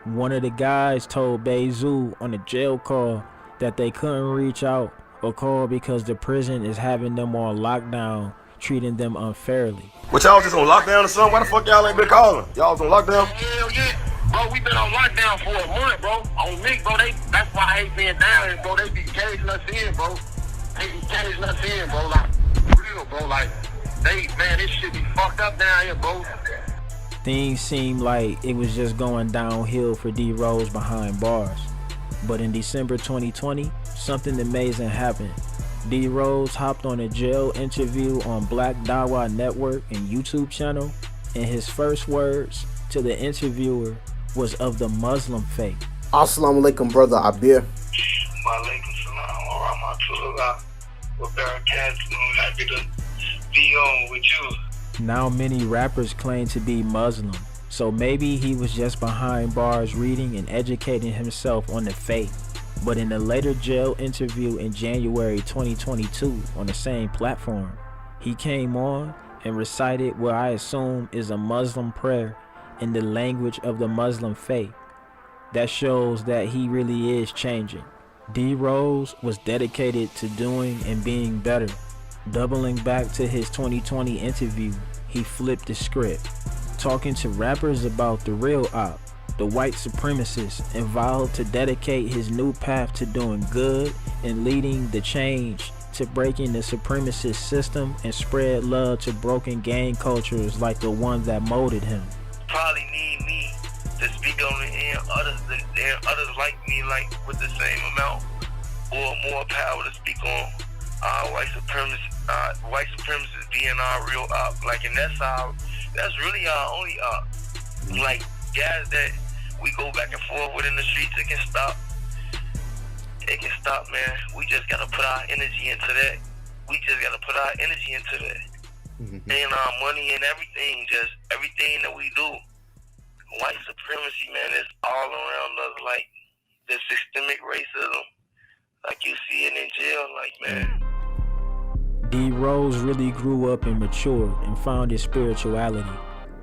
One of the guys told Bezu on a jail call that they couldn't reach out or call because the prison is having them on lockdown, treating them unfairly. What, y'all just on lockdown or something? Why the fuck y'all ain't been calling? Y'all was on lockdown? Hell yeah. Bro, we been on lockdown for a month, bro. On Nick, bro, that's why I hate being down here, bro. They be caging us in, bro. They be caging us in, bro. Like, real, bro. Like, man, this shit be fucked up down here, bro. Things seemed like it was just going downhill for D Rose behind bars. But in December 2020, something amazing happened. D Rose hopped on a jail interview on Black Dawa Network and YouTube channel, and his first words to the interviewer was of the Muslim faith. Assalamu alaikum, brother Abir. Walaikum salam wa rahmatullah wa barakatuh. Happy to be on with you. Now many rappers claim to be Muslim, so maybe he was just behind bars reading and educating himself on the faith. But in a later jail interview in January 2022 on the same platform, he came on and recited what I assume is a Muslim prayer in the language of the Muslim faith. That shows that he really is changing. D Rose was dedicated to doing and being better. Doubling back to his 2020 interview, he flipped the script, talking to rappers about the real op, the white supremacist, and vowed to dedicate his new path to doing good and leading the change to breaking the supremacist system and spread love to broken gang cultures like the one that molded him. Probably need me to speak on it and others like me, like with the same amount or more power to speak on white supremacists being our real op. Like, and that's really our only op. Like, guys that we go back and forth with in the streets, it can stop. It can stop, man. We just gotta put our energy into that. And our money and everything, just everything that we do. White supremacy, man, is all around us, like the systemic racism. Like you see it in jail, like, man. D Rose really grew up and matured and found his spirituality.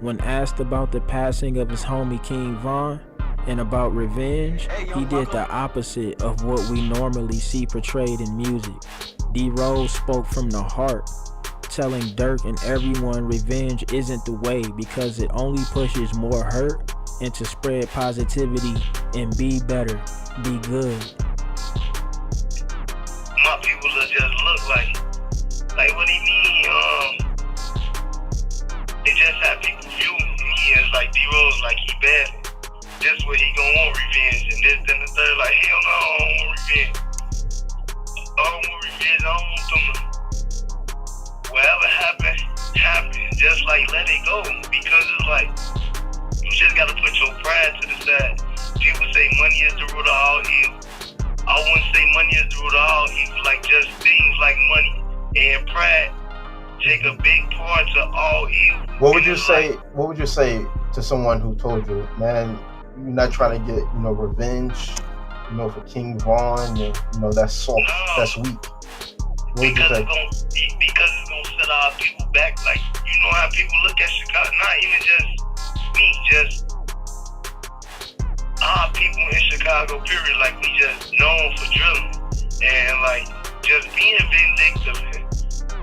When asked about the passing of his homie King Von and about revenge, he did the opposite of what we normally see portrayed in music. D Rose spoke from the heart, telling Dirk and everyone revenge isn't the way because it only pushes more hurt and to spread positivity and be better, be good. My people just look like what do you mean? They just have people view me as like D Rose, like he bad. This way he gon' want revenge, and this, then the third, like hell no, I don't want revenge. I don't want revenge. I don't want them to. Whatever happened. Just like let it go, because it's like you just gotta put your pride to the side. People say money is the root of all evil. I wouldn't say money is the root of all evil. Like just things like money and pride take a big part to all evil. What would you say to someone who told you, man, you're not trying to get, revenge, for King Von, and that's soft, that's weak? Because it's gonna set our people back. Like, you know how people look at Chicago, not even just me, just our people in Chicago, period. Like, we just known for drilling and like just being vindictive.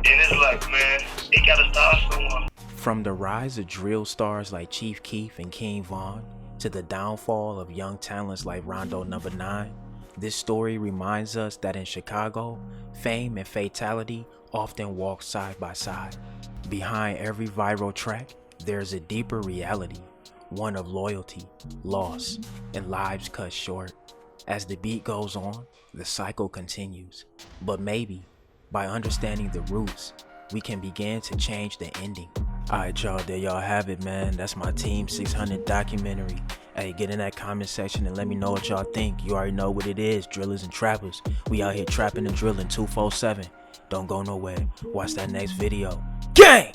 And it's like, man, it gotta start somewhere. From the rise of drill stars like Chief Keef and King Von, to the downfall of young talents like Rondo No. 9, this story reminds us that in Chicago, fame and fatality often walk side by side. Behind every viral track, there's a deeper reality, one of loyalty, loss, and lives cut short. As the beat goes on, the cycle continues. But maybe, by understanding the roots, we can begin to change the ending. Alright y'all, there y'all have it, man. That's my Team 600 documentary. Hey, get in that comment section and let me know what y'all think. You already know what it is, drillers and trappers. We out here trapping and drilling 247. Don't go nowhere. Watch that next video. Gang!